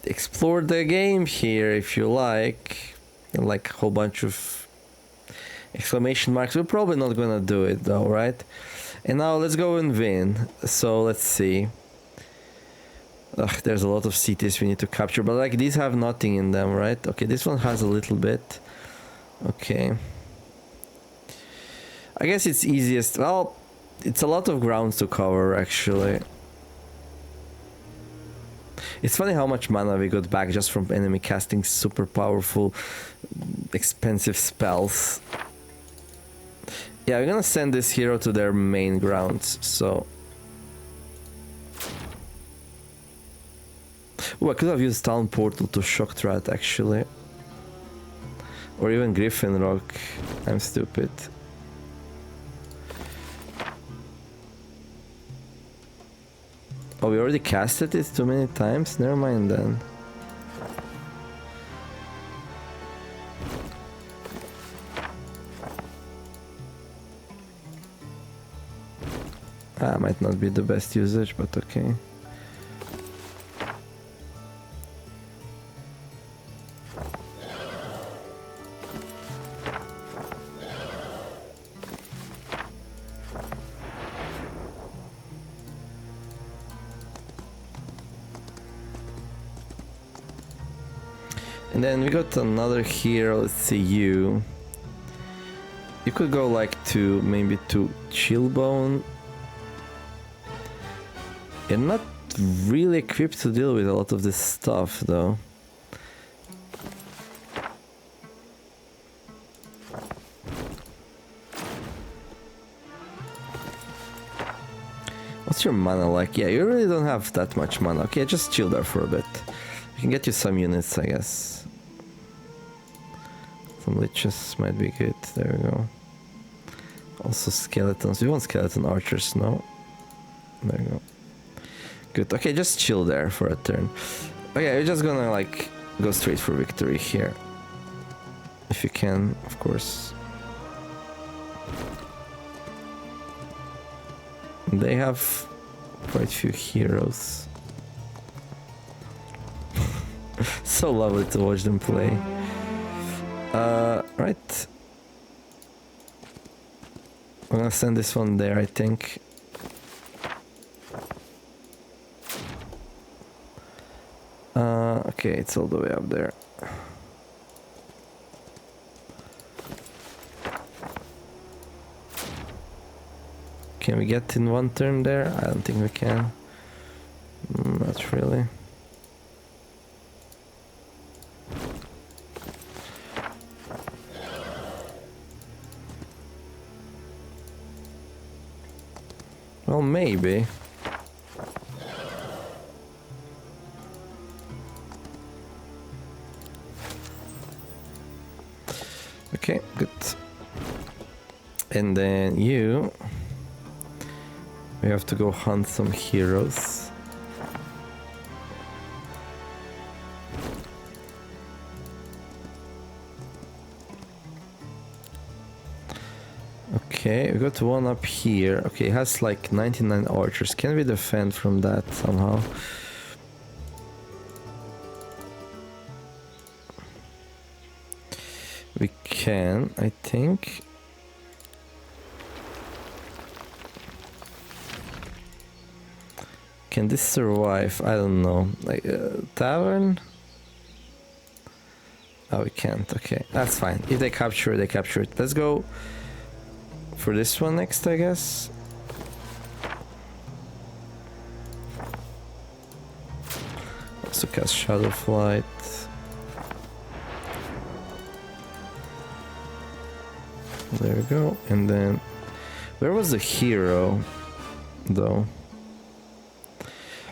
S1: explore the game here if you like. And like a whole bunch of exclamation marks. We're probably not gonna do it though, right? And now let's go and win. So let's see. Ugh, there's a lot of cities we need to capture, but like these have nothing in them, right? Okay, this one has a little bit. Okay. I guess it's easiest. Well, it's a lot of grounds to cover actually. It's funny how much mana we got back just from enemy casting super powerful, expensive spells. Yeah, we're gonna send this hero to their main grounds, so... Oh, I could have used Town Portal to Shock Threat actually. Or even Griffin Rock. I'm stupid. Oh, we already casted it too many times? Never mind then. Ah, might not be the best usage, but okay. And then we got another hero, let's see you. You could go like to, maybe to Chillbone. You're not really equipped to deal with a lot of this stuff though. What's your mana like? Yeah, you really don't have that much mana. Okay, just chill there for a bit. I can get you some units, I guess. Some liches might be good. There we go. Also skeletons. You want skeleton archers? No. There you go. Good. Okay, just chill there for a turn. Okay, we're just gonna like go straight for victory here. If you can, of course. They have quite few heroes. So lovely to watch them play. Right. I'm gonna send this one there, I think. Okay, it's all the way up there. Can we get in one turn there? I don't think we can. Not really. Well, maybe. Okay, good. And then you... We have to go hunt some heroes. Okay, we got one up here. Okay, it has like 99 archers. Can we defend from that somehow? We can, I think. Can this survive? I don't know. Like tavern? Oh, we can't. Okay, that's fine. If they capture it, they capture it. Let's go for this one next, I guess. Also cast Shadow Flight. There we go. And then where was the hero though?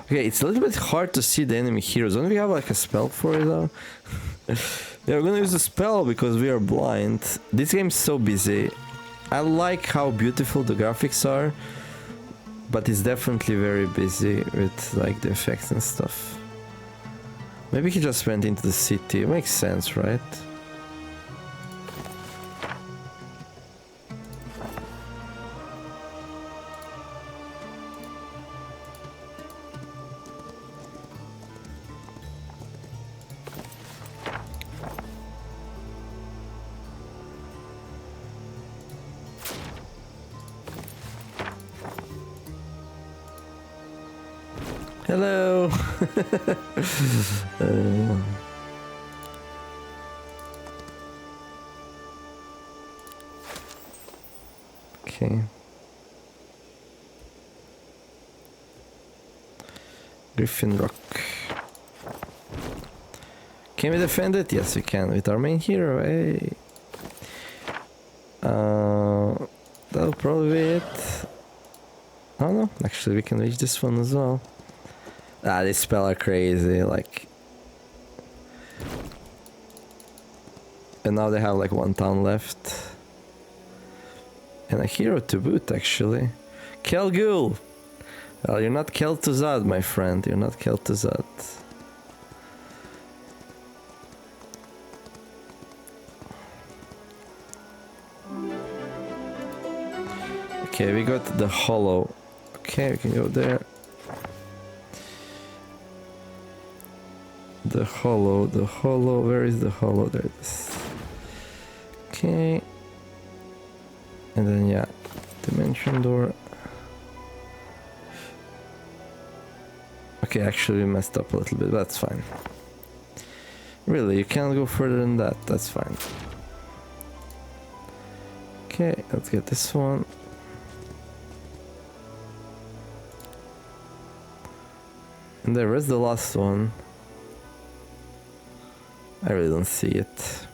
S1: Okay, it's a little bit hard to see the enemy heroes. Don't we have like a spell for it though? Yeah, we're gonna use the spell because we are blind. This game's so busy. I like how beautiful the graphics are, but it's definitely very busy with like the effects and stuff. Maybe he just went into the city. It makes sense, right? Hello. Okay. Griffin Rock. Can we defend it? Yes, we can with our main hero. Hey. That'll probably be it. Oh no, actually we can reach this one as well. Ah, these spells are crazy, like... And now they have like one town left. And a hero to boot, actually. Kelgul! Well, you're not Kel'Thuzad, my friend. You're not Kel'Thuzad. Okay, we got the hollow. Okay, we can go there. The hollow, where is the hollow? There it is. Okay. And then, yeah, dimension door. Okay, actually we messed up a little bit, but that's fine. Really, you can't go further than that, that's fine. Okay, let's get this one. And there is the last one. I really don't see it.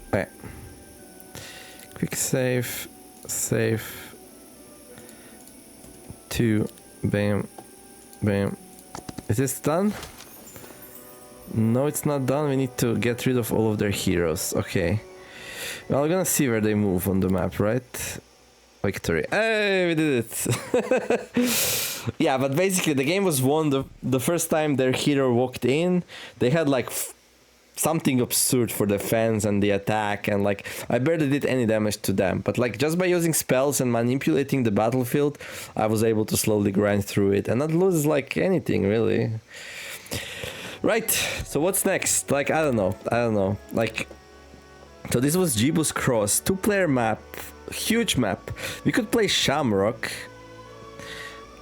S1: Okay. Quick save. Save. 2. Bam. Bam. Is this done? No, it's not done. We need to get rid of all of their heroes. Okay. Well, we're gonna see where they move on the map, right? Victory. Hey, we did it! Yeah, but basically the game was won the first time their hero walked in. They had like something absurd for the fans and the attack, and like I barely did any damage to them. But like just by using spells and manipulating the battlefield, I was able to slowly grind through it and not lose like anything really. Right, so what's next? Like, I don't know. Like, so this was Jeebus Cross, 2-player map, huge map. We could play Shamrock.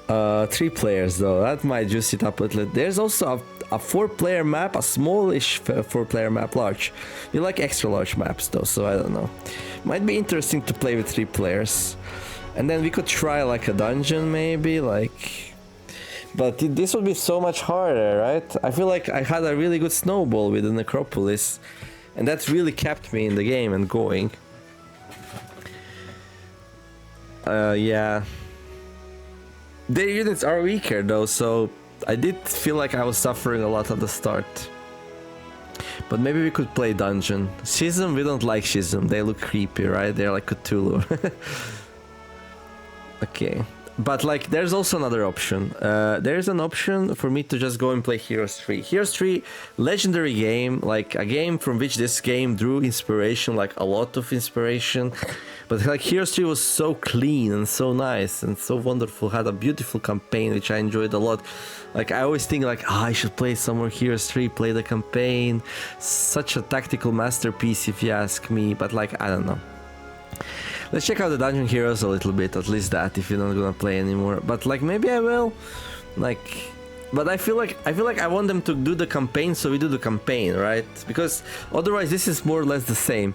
S1: 3 players though, that might juice it up a little. There's also a 4-player map, a smallish 4-player map, large. You like extra large maps though, so I don't know. Might be interesting to play with 3 players. And then we could try like a dungeon maybe, like... But this would be so much harder, right? I feel like I had a really good snowball with the Necropolis, and that really kept me in the game and going. Yeah. Their units are weaker though, so I did feel like I was suffering a lot at the start. But maybe we could play dungeon. Schism, we don't like Schism. They look creepy, right? They're like Cthulhu. Okay. But like, there's also another option. There's an option for me to just go and play Heroes 3. Heroes 3, legendary game, like a game from which this game drew inspiration, like a lot of inspiration. But like Heroes 3 was so clean and so nice and so wonderful, had a beautiful campaign which I enjoyed a lot. Like I always think like, I should play some more Heroes 3, play the campaign. Such a tactical masterpiece if you ask me, but like, I don't know. Let's check out the Dungeon Heroes a little bit, at least that, if you're not gonna play anymore. But like, maybe I will. Like, but I feel like I want them to do the campaign, so we do the campaign, right? Because otherwise this is more or less the same.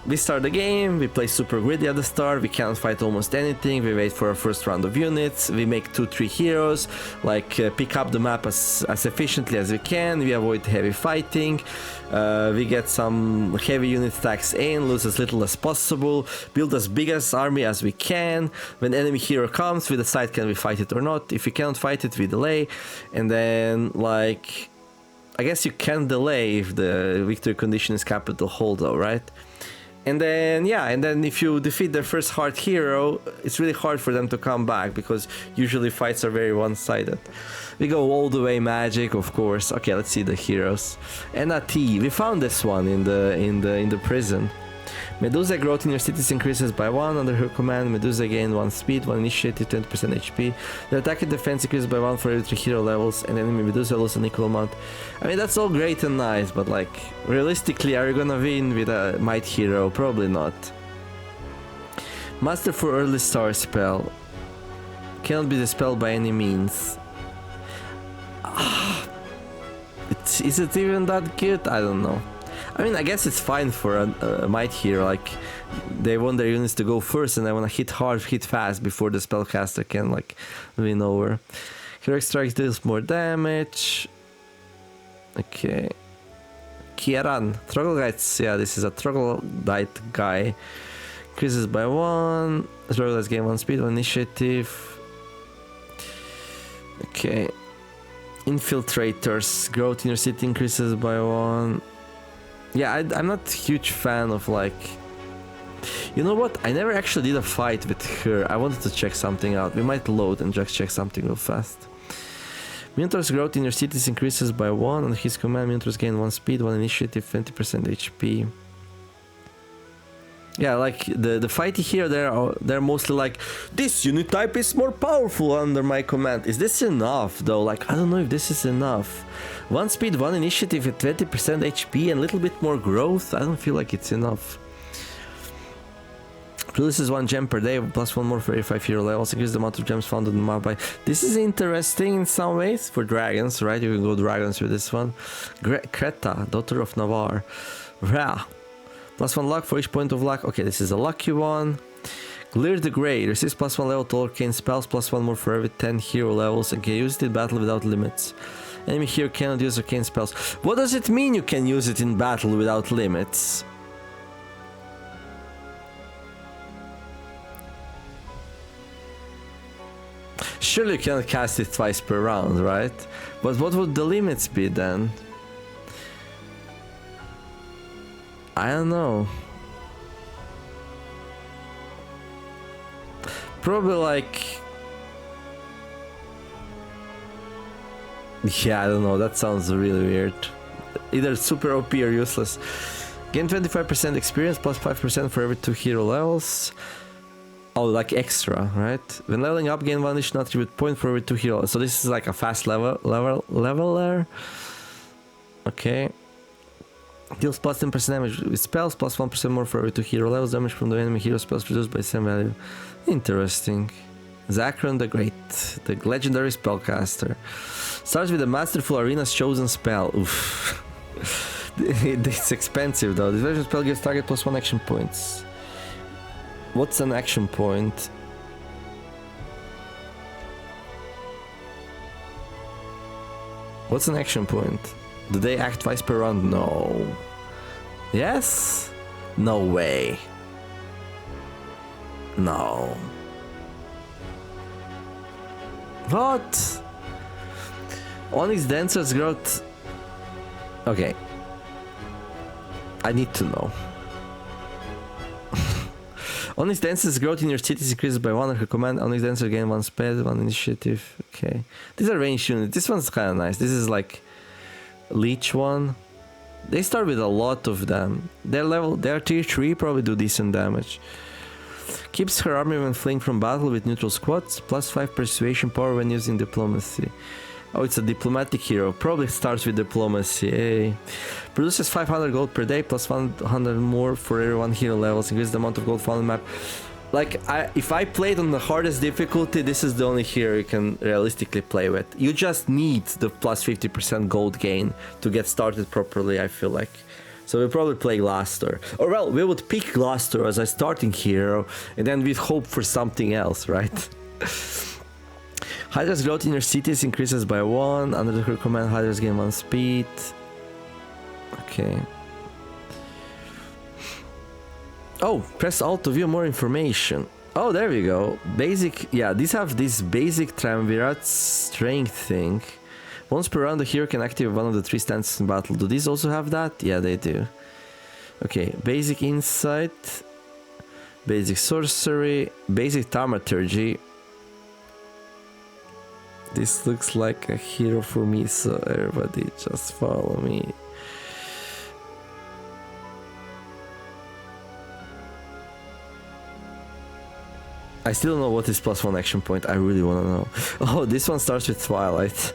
S1: We start the game, we play super greedy at the start, we can't fight almost anything, we wait for our first round of units, we make 2-3 heroes, like pick up the map as efficiently as we can, we avoid heavy fighting, we get some heavy unit stacks in, lose as little as possible, build as big as army as we can. When enemy hero comes, we decide can we fight it or not. If we cannot fight it, we delay, and then like, I guess you can delay if the victory condition is capital hold though, right? And then, yeah, and then if you defeat their first hard hero, it's really hard for them to come back, because usually fights are very one-sided. We go all the way magic, of course. Okay, let's see the heroes. And a T. We found this one in the prison. Medusa growth in your cities increases by 1 under her command. Medusa gain 1 speed, 1 initiative, 20% HP. The attack and defense increases by 1 for every 3 hero levels, and enemy Medusa loses an equal amount. I mean, that's all great and nice, but like, realistically, are you gonna win with a might hero? Probably not. Master for early star spell. Cannot be dispelled by any means. Is it even that good? I don't know. I mean, I guess it's fine for a might here. Like, they want their units to go first, and they want to hit hard, hit fast before the spellcaster can like win over. Heroic strike deals more damage. Okay. Kieran, Troglodytes. Yeah, this is a Troglodyte guy. Increases by 1. Troglodytes gain 1 speed, 1 initiative. Okay. Infiltrators. Growth in your city increases by 1. Yeah, I'm not a huge fan of like... You know what? I never actually did a fight with her. I wanted to check something out. We might load and just check something real fast. Minotaur's growth in your cities increases by 1. On his command, Minotaurs gain 1 speed, 1 initiative, 20% HP. Yeah, like the fight here, they're mostly like, this unit type is more powerful under my command. Is this enough though? Like, I don't know if this is enough. 1 speed, 1 initiative at 20% HP and a little bit more growth. I don't feel like it's enough. Produces 1 gem per day, plus 1 more for every 5 hero levels. Increase the amount of gems found on the map by... This is interesting in some ways for dragons, right? You can go dragons with this one. Creta, daughter of Navarre. Rah. Plus 1 luck for each point of luck. Okay, this is a lucky one. Clear the Grey. Receives plus 1 level to all arcane spells, plus 1 more for every 10 hero levels, and can use it in battle without limits. Enemy hero cannot use arcane spells. What does it mean you can use it in battle without limits? Surely you cannot cast it twice per round, right? But what would the limits be then? I don't know. Probably like... Yeah, I don't know, that sounds really weird. Either super OP or useless. Gain 25% experience plus 5% for every 2 hero levels. Oh, like extra, right? When leveling up, gain 1 additional attribute point for every 2 heroes. So this is like a fast leveler. Okay. Deals plus 10% damage with spells, plus 1% more for every 2 hero levels. Damage from the enemy hero spells produced by the same value. Interesting. Zachron the Great, the legendary spellcaster. Starts with a masterful arena's chosen spell. Oof. It's expensive though. This version of spell gives target plus 1 action points. What's an action point? What's an action point? Do they act twice per round? No. Yes? No way. No. What? Onyx Dancer's growth. Okay. I need to know. Onyx Dancer's growth in your cities increases by 1 on her command. Onyx Dancer gain 1 spell, 1 initiative. Okay. These are ranged units. This one's kind of nice. This is like Leech one. They start with a lot of them. They're tier 3, probably do decent damage. Keeps her army when fleeing from battle with neutral squads. Plus 5 persuasion power when using diplomacy. Oh, it's a diplomatic hero. Probably starts with diplomacy. Hey. Produces 500 gold per day, plus 100 more for every 1 hero levels. Increases the amount of gold found on the map. Like, if I played on the hardest difficulty, this is the only hero you can realistically play with. You just need the plus 50% gold gain to get started properly, I feel like. So we'll probably play Glastor. Or well, we would pick Glastor as a starting hero, and then we'd hope for something else, right? Hydra's growth in your cities increases by 1. Under her command, Hydra's gain 1 speed. Okay. Oh, press Alt to view more information. Oh, there we go. Basic, yeah, these have this basic Triumvirate strength thing. Once per round, the hero can activate one of the 3 stances in battle. Do these also have that? Yeah, they do. Okay, basic insight, basic sorcery, basic thaumaturgy. This looks like a hero for me, so everybody just follow me. I still don't know what is plus 1 action point. I really want to know. Oh, this one starts with Twilight.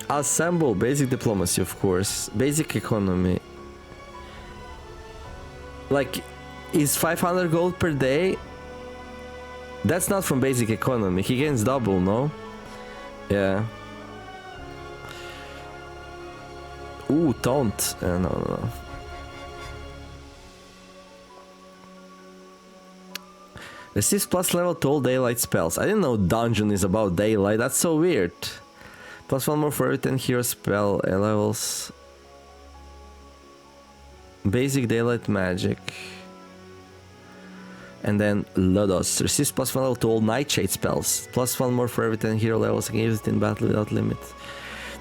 S1: Assemble, basic diplomacy, of course. Basic economy. Like, is 500 gold per day. That's not from basic economy. He gains double, no? Yeah. Ooh, taunt. No. Receives plus level to all daylight spells. I didn't know dungeon is about daylight. That's so weird. Plus 1 more for every 10 hero spell levels. Basic daylight magic. And then Lodos. Receives plus 1 level to all nightshade spells. Plus 1 more for every 10 hero levels and use it in battle without limit.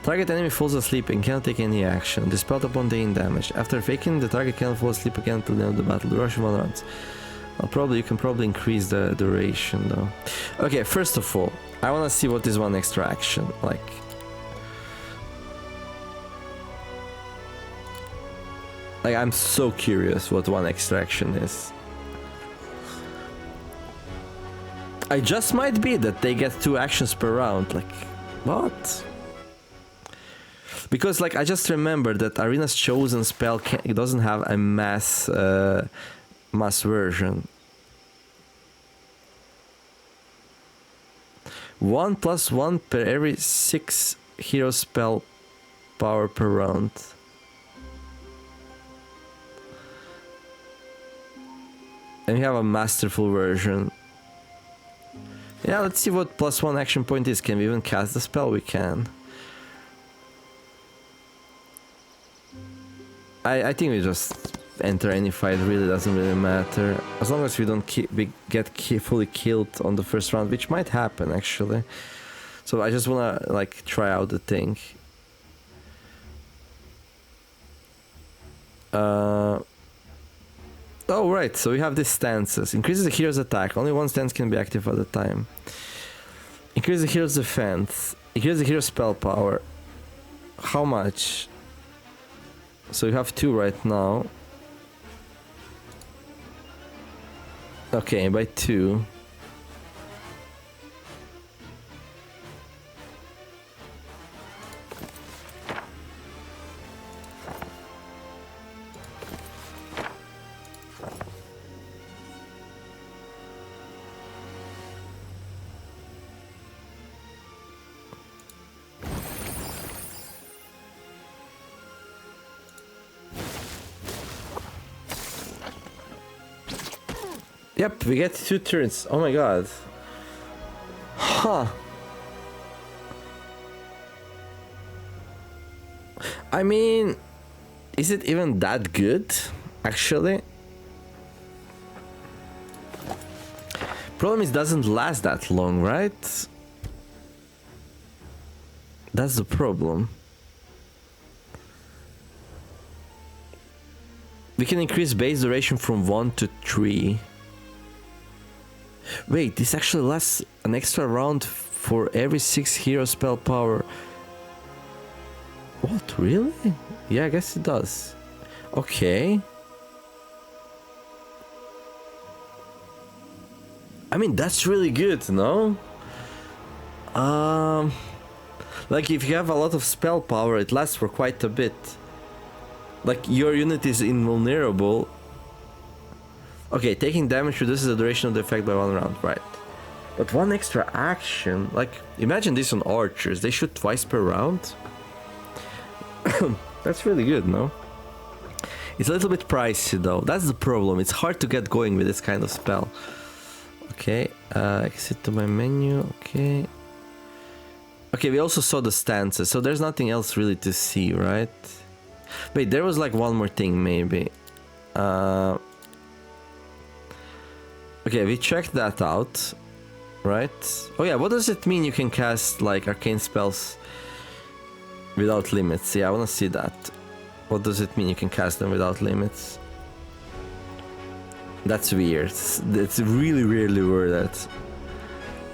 S1: Target enemy falls asleep and cannot take any action. Dispelled upon taking damage. After faking, the target cannot fall asleep again until the end of the battle. Duration 1 round. You can probably increase the duration though. Okay, first of all, I wanna see what is one extra action. Like, I'm so curious what one extra action is. I just might be that they get 2 actions per round. Like, what? Because like I just remembered that Arena's chosen spell it doesn't have a mass version. 1 plus 1 per every 6 hero spell power per round. And we have a masterful version. Yeah, let's see what plus 1 action point is. Can we even cast the spell? We can. I think we just enter any fight, really doesn't really matter. As long as we don't get fully killed on the first round, which might happen actually. So I just wanna like try out the thing. Oh right, so we have these stances. Increases the hero's attack. Only one stance can be active at a time. Increase the hero's defense. Increase the hero's spell power. How much? So you have 2 right now. Okay, by 2. Yep, we get 2 turns. Oh my god. Huh. I mean, is it even that good, actually? Problem is, it doesn't last that long, right? That's the problem. We can increase base duration from 1 to 3. Wait, this actually lasts an extra round for every 6 hero spell power. What, really? Yeah, I guess it does. Okay. I mean, that's really good, no? Like if you have a lot of spell power, it lasts for quite a bit. Like your unit is invulnerable. Okay, taking damage reduces the duration of the effect by 1 round, right? But 1 extra action, like imagine this on archers, they shoot twice per round. That's really good, no? It's a little bit pricey though, that's the problem, it's hard to get going with this kind of spell. Okay, exit to my menu, okay. Okay, we also saw the stances, so there's nothing else really to see, right? Wait, there was like one more thing maybe. Okay, we checked that out, right? Oh yeah, what does it mean you can cast like arcane spells without limits? Yeah, I wanna see that. What does it mean you can cast them without limits? That's weird. It's really weirdly worded.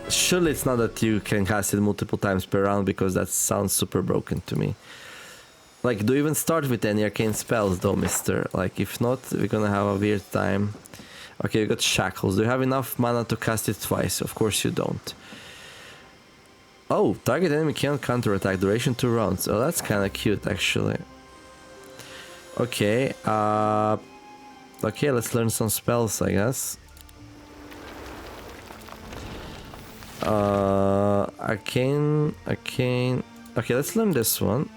S1: Surely it's not that you can cast it multiple times per round, because that sounds super broken to me. Like, do you even start with any arcane spells though, mister? Like, if not, we're gonna have a weird time. Okay, we got shackles. Do you have enough mana to cast it twice? Of course you don't. Oh, target enemy can't counterattack. Duration 2 rounds. Oh, that's kind of cute actually. Okay, Okay, let's learn some spells, I guess. Arcane. Okay, let's learn this one.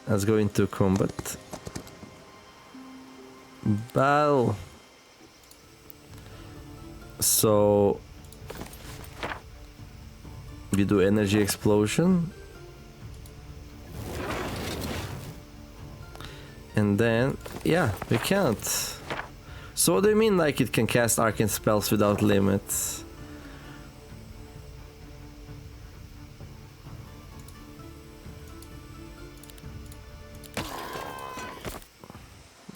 S1: Let's go into combat. Battle. So we do energy explosion. And then, yeah, we can't. So what do you mean, like, it can cast arcane spells without limits?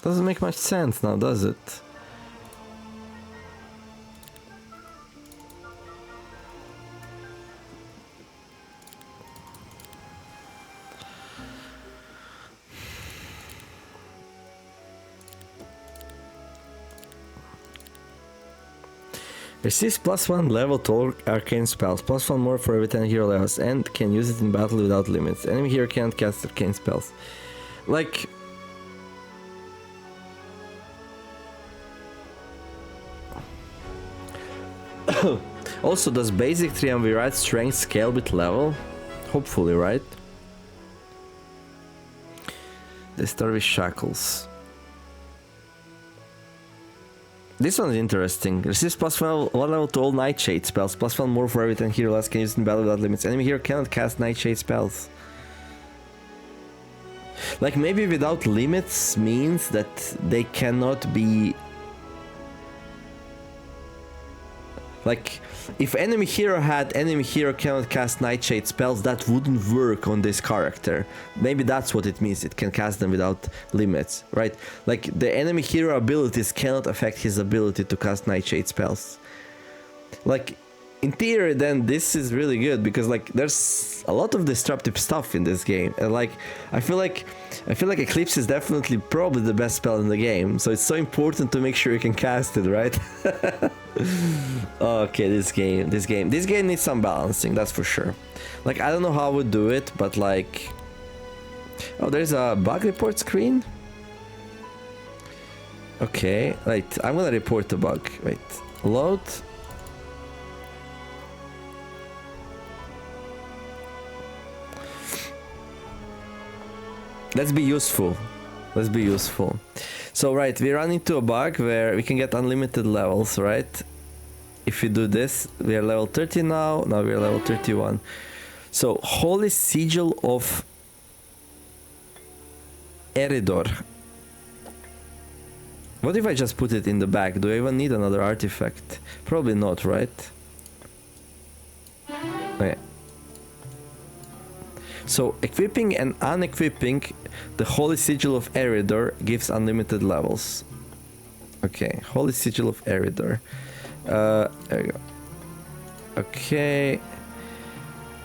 S1: Doesn't make much sense now, does it? Receives +1 level to all arcane spells, +1 more for every 10 hero levels, and can use it in battle without limits. Enemy hero can't cast arcane spells. Like... Also, does basic triumvirate strength scale with level? Hopefully, right? They start with shackles. This one's interesting. Receives +1 level to all nightshade spells, +1 more for every 10 hero less can use in battle without limits. Enemy hero cannot cast nightshade spells. Like, maybe without limits means that they cannot be... Like, if enemy hero had enemy hero cannot cast nightshade spells, that wouldn't work on this character. Maybe that's what it means, it can cast them without limits, right? Like, the enemy hero abilities cannot affect his ability to cast nightshade spells. Like, in theory, then this is really good, because, like, there's a lot of disruptive stuff in this game, and, like, I feel like Eclipse is definitely probably the best spell in the game, so it's so important to make sure you can cast it, right? Okay, this game needs some balancing, that's for sure. Like, I don't know how I would do it, but, like... Oh, there's a bug report screen? Okay, wait, I'm gonna report the bug. Wait, load. Let's be useful. Let's be useful. So, right, we run into a bug where we can get unlimited levels, right? If we do this, we are level 30 now. Now we are level 31. So, Holy Sigil of Eridor. What if I just put it in the back? Do I even need another artifact? Probably not, right? Okay. So, equipping and unequipping the Holy Sigil of Eridor gives unlimited levels. Okay, Holy Sigil of Eridor. There we go. Okay.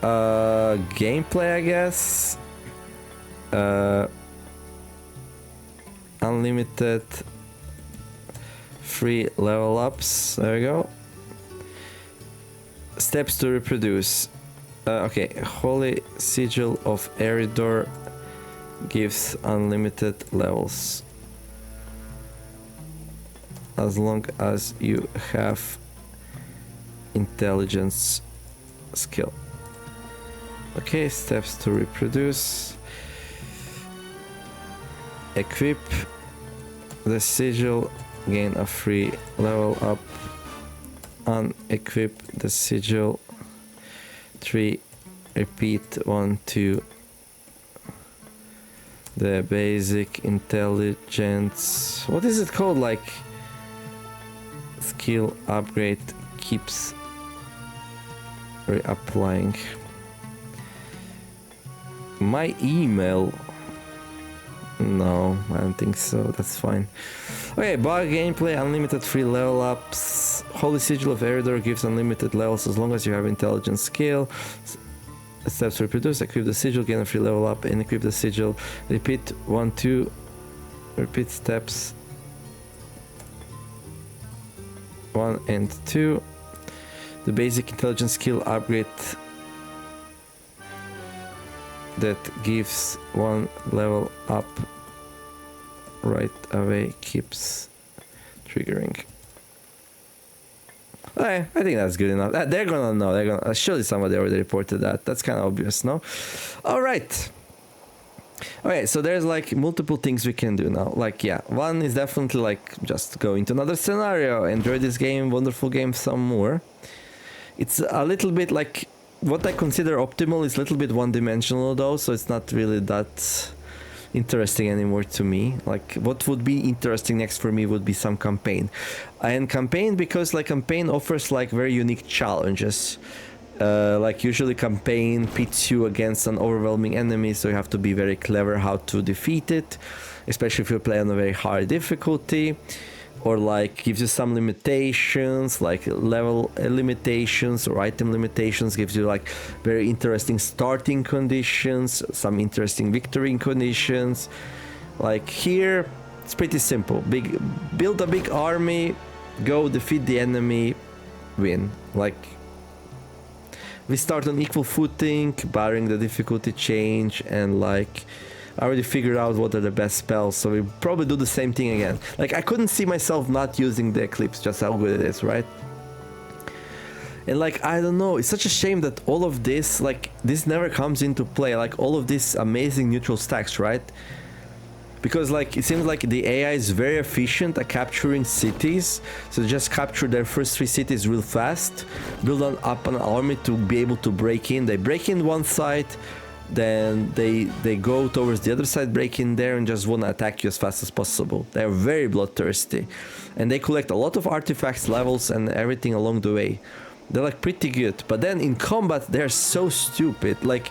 S1: Gameplay, I guess. Unlimited free level ups. There we go. Steps to reproduce. Okay, Holy Sigil of Eridor gives unlimited levels as long as you have intelligence skill. Okay, steps to reproduce. Equip the sigil, gain a free level up. Unequip the sigil. 3. Repeat 1, 2. The basic intelligence. What is it called? Like, skill upgrade keeps reapplying. My email. No, I don't think so. That's fine. Okay, bug gameplay, unlimited free level ups. Holy Sigil of Eridor gives unlimited levels as long as you have intelligence skill. Steps to reproduce, equip the sigil, gain a free level up, and equip the sigil. Repeat 1, 2. Repeat steps 1 and 2. The basic intelligence skill upgrade that gives 1 level up right away keeps triggering. Okay, I think that's good enough. They're gonna know. They're gonna surely somebody already reported that. That's kind of obvious, no? All right. Okay, so there's like multiple things we can do now. Like, yeah, one is definitely like just go into another scenario, enjoy this game, wonderful game, some more. It's a little bit like what I consider optimal is a little bit one-dimensional though, so it's not really that interesting anymore to me. Like, what would be interesting next for me would be some campaign, and campaign because like campaign offers like very unique challenges. Like usually campaign pits you against an overwhelming enemy, so you have to be very clever how to defeat it, especially if you play on a very high difficulty, or like gives you some limitations like level limitations or item limitations, gives you like very interesting starting conditions, some interesting victory conditions. Like here it's pretty simple. Build a big army, go defeat the enemy, win. Like, we start on equal footing, barring the difficulty change, and like I already figured out what are the best spells, so we probably do the same thing again. Like, I couldn't see myself not using the Eclipse, just how good it is, right? And like, I don't know, it's such a shame that all of this, like, this never comes into play, like all of these amazing neutral stacks, right? Because like it seems like the AI is very efficient at capturing cities, so just capture their first 3 cities real fast, build up an army to be able to break in. They break in one side, then they go towards the other side, break in there, and just want to attack you as fast as possible. They're very bloodthirsty, and they collect a lot of artifacts, levels, and everything along the way. They're like pretty good, but then in combat they're so stupid. Like,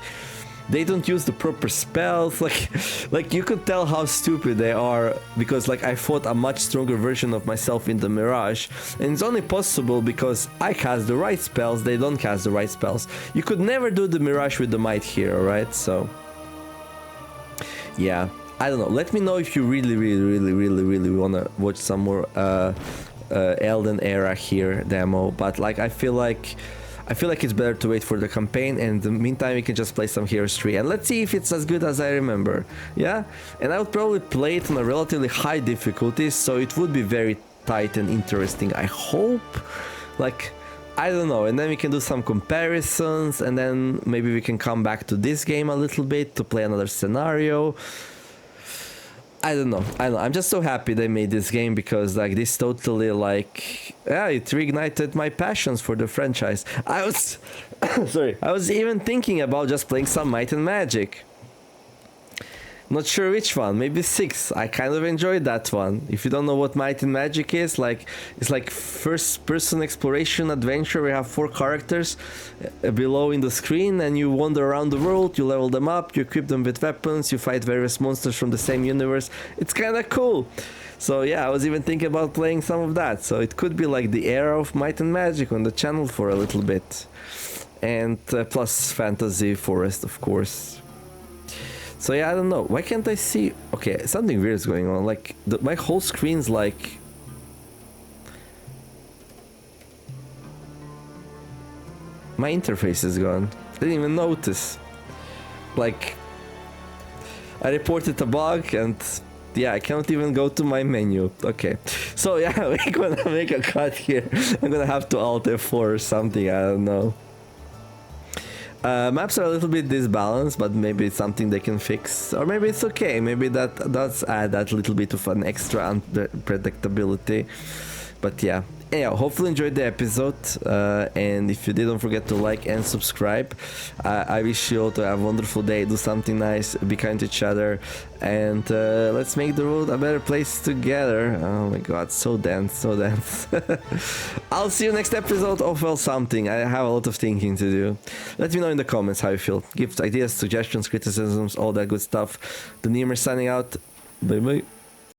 S1: they don't use the proper spells. Like you could tell how stupid they are because like I fought a much stronger version of myself in the Mirage, and it's only possible because I cast the right spells, they don't cast the right spells. You could never do the Mirage with the Might Hero, right? So yeah, I don't know. Let me know if you really want to watch some more Elden era here demo, but like I feel like it's better to wait for the campaign, and in the meantime we can just play some Heroes 3 and let's see if it's as good as I remember. Yeah, and I would probably play it on a relatively high difficulty, so it would be very tight and interesting, I hope. Like, I don't know, and then we can do some comparisons, and then maybe we can come back to this game a little bit to play another scenario. I don't know. I'm just so happy they made this game because like this totally like, yeah, it reignited my passions for the franchise. I was sorry, I was even thinking about just playing some Might and Magic. Not sure which one, maybe 6. I kind of enjoyed that one. If you don't know what Might and Magic is, like it's like first person exploration adventure. We have 4 characters below in the screen, and you wander around the world, you level them up, you equip them with weapons, you fight various monsters from the same universe. It's kind of cool. So yeah, I was even thinking about playing some of that. So it could be like the era of Might and Magic on the channel for a little bit. And plus Fantasy Forest, of course. So yeah, I don't know. Why can't I see? Okay, something weird is going on. Like, my whole screen's like... My interface is gone. I didn't even notice. Like, I reported a bug and... Yeah, I can't even go to my menu. Okay. So yeah, we're gonna make a cut here. I'm gonna have to Alt F4 or something, I don't know. Maps are a little bit disbalanced, but maybe it's something they can fix, or maybe it's okay. Maybe that does add that little bit of an extra unpredictability. But yeah, anyhow, hopefully enjoyed the episode, and if you did, don't forget to like and subscribe. I wish you all to have a wonderful day, do something nice, be kind to each other, and let's make the world a better place together. Oh my god, so dense, so dense. I'll see you next episode of Well Something. I have a lot of thinking to do. Let me know in the comments how you feel. Give ideas, suggestions, criticisms, all that good stuff. The Neemer signing out. Bye bye.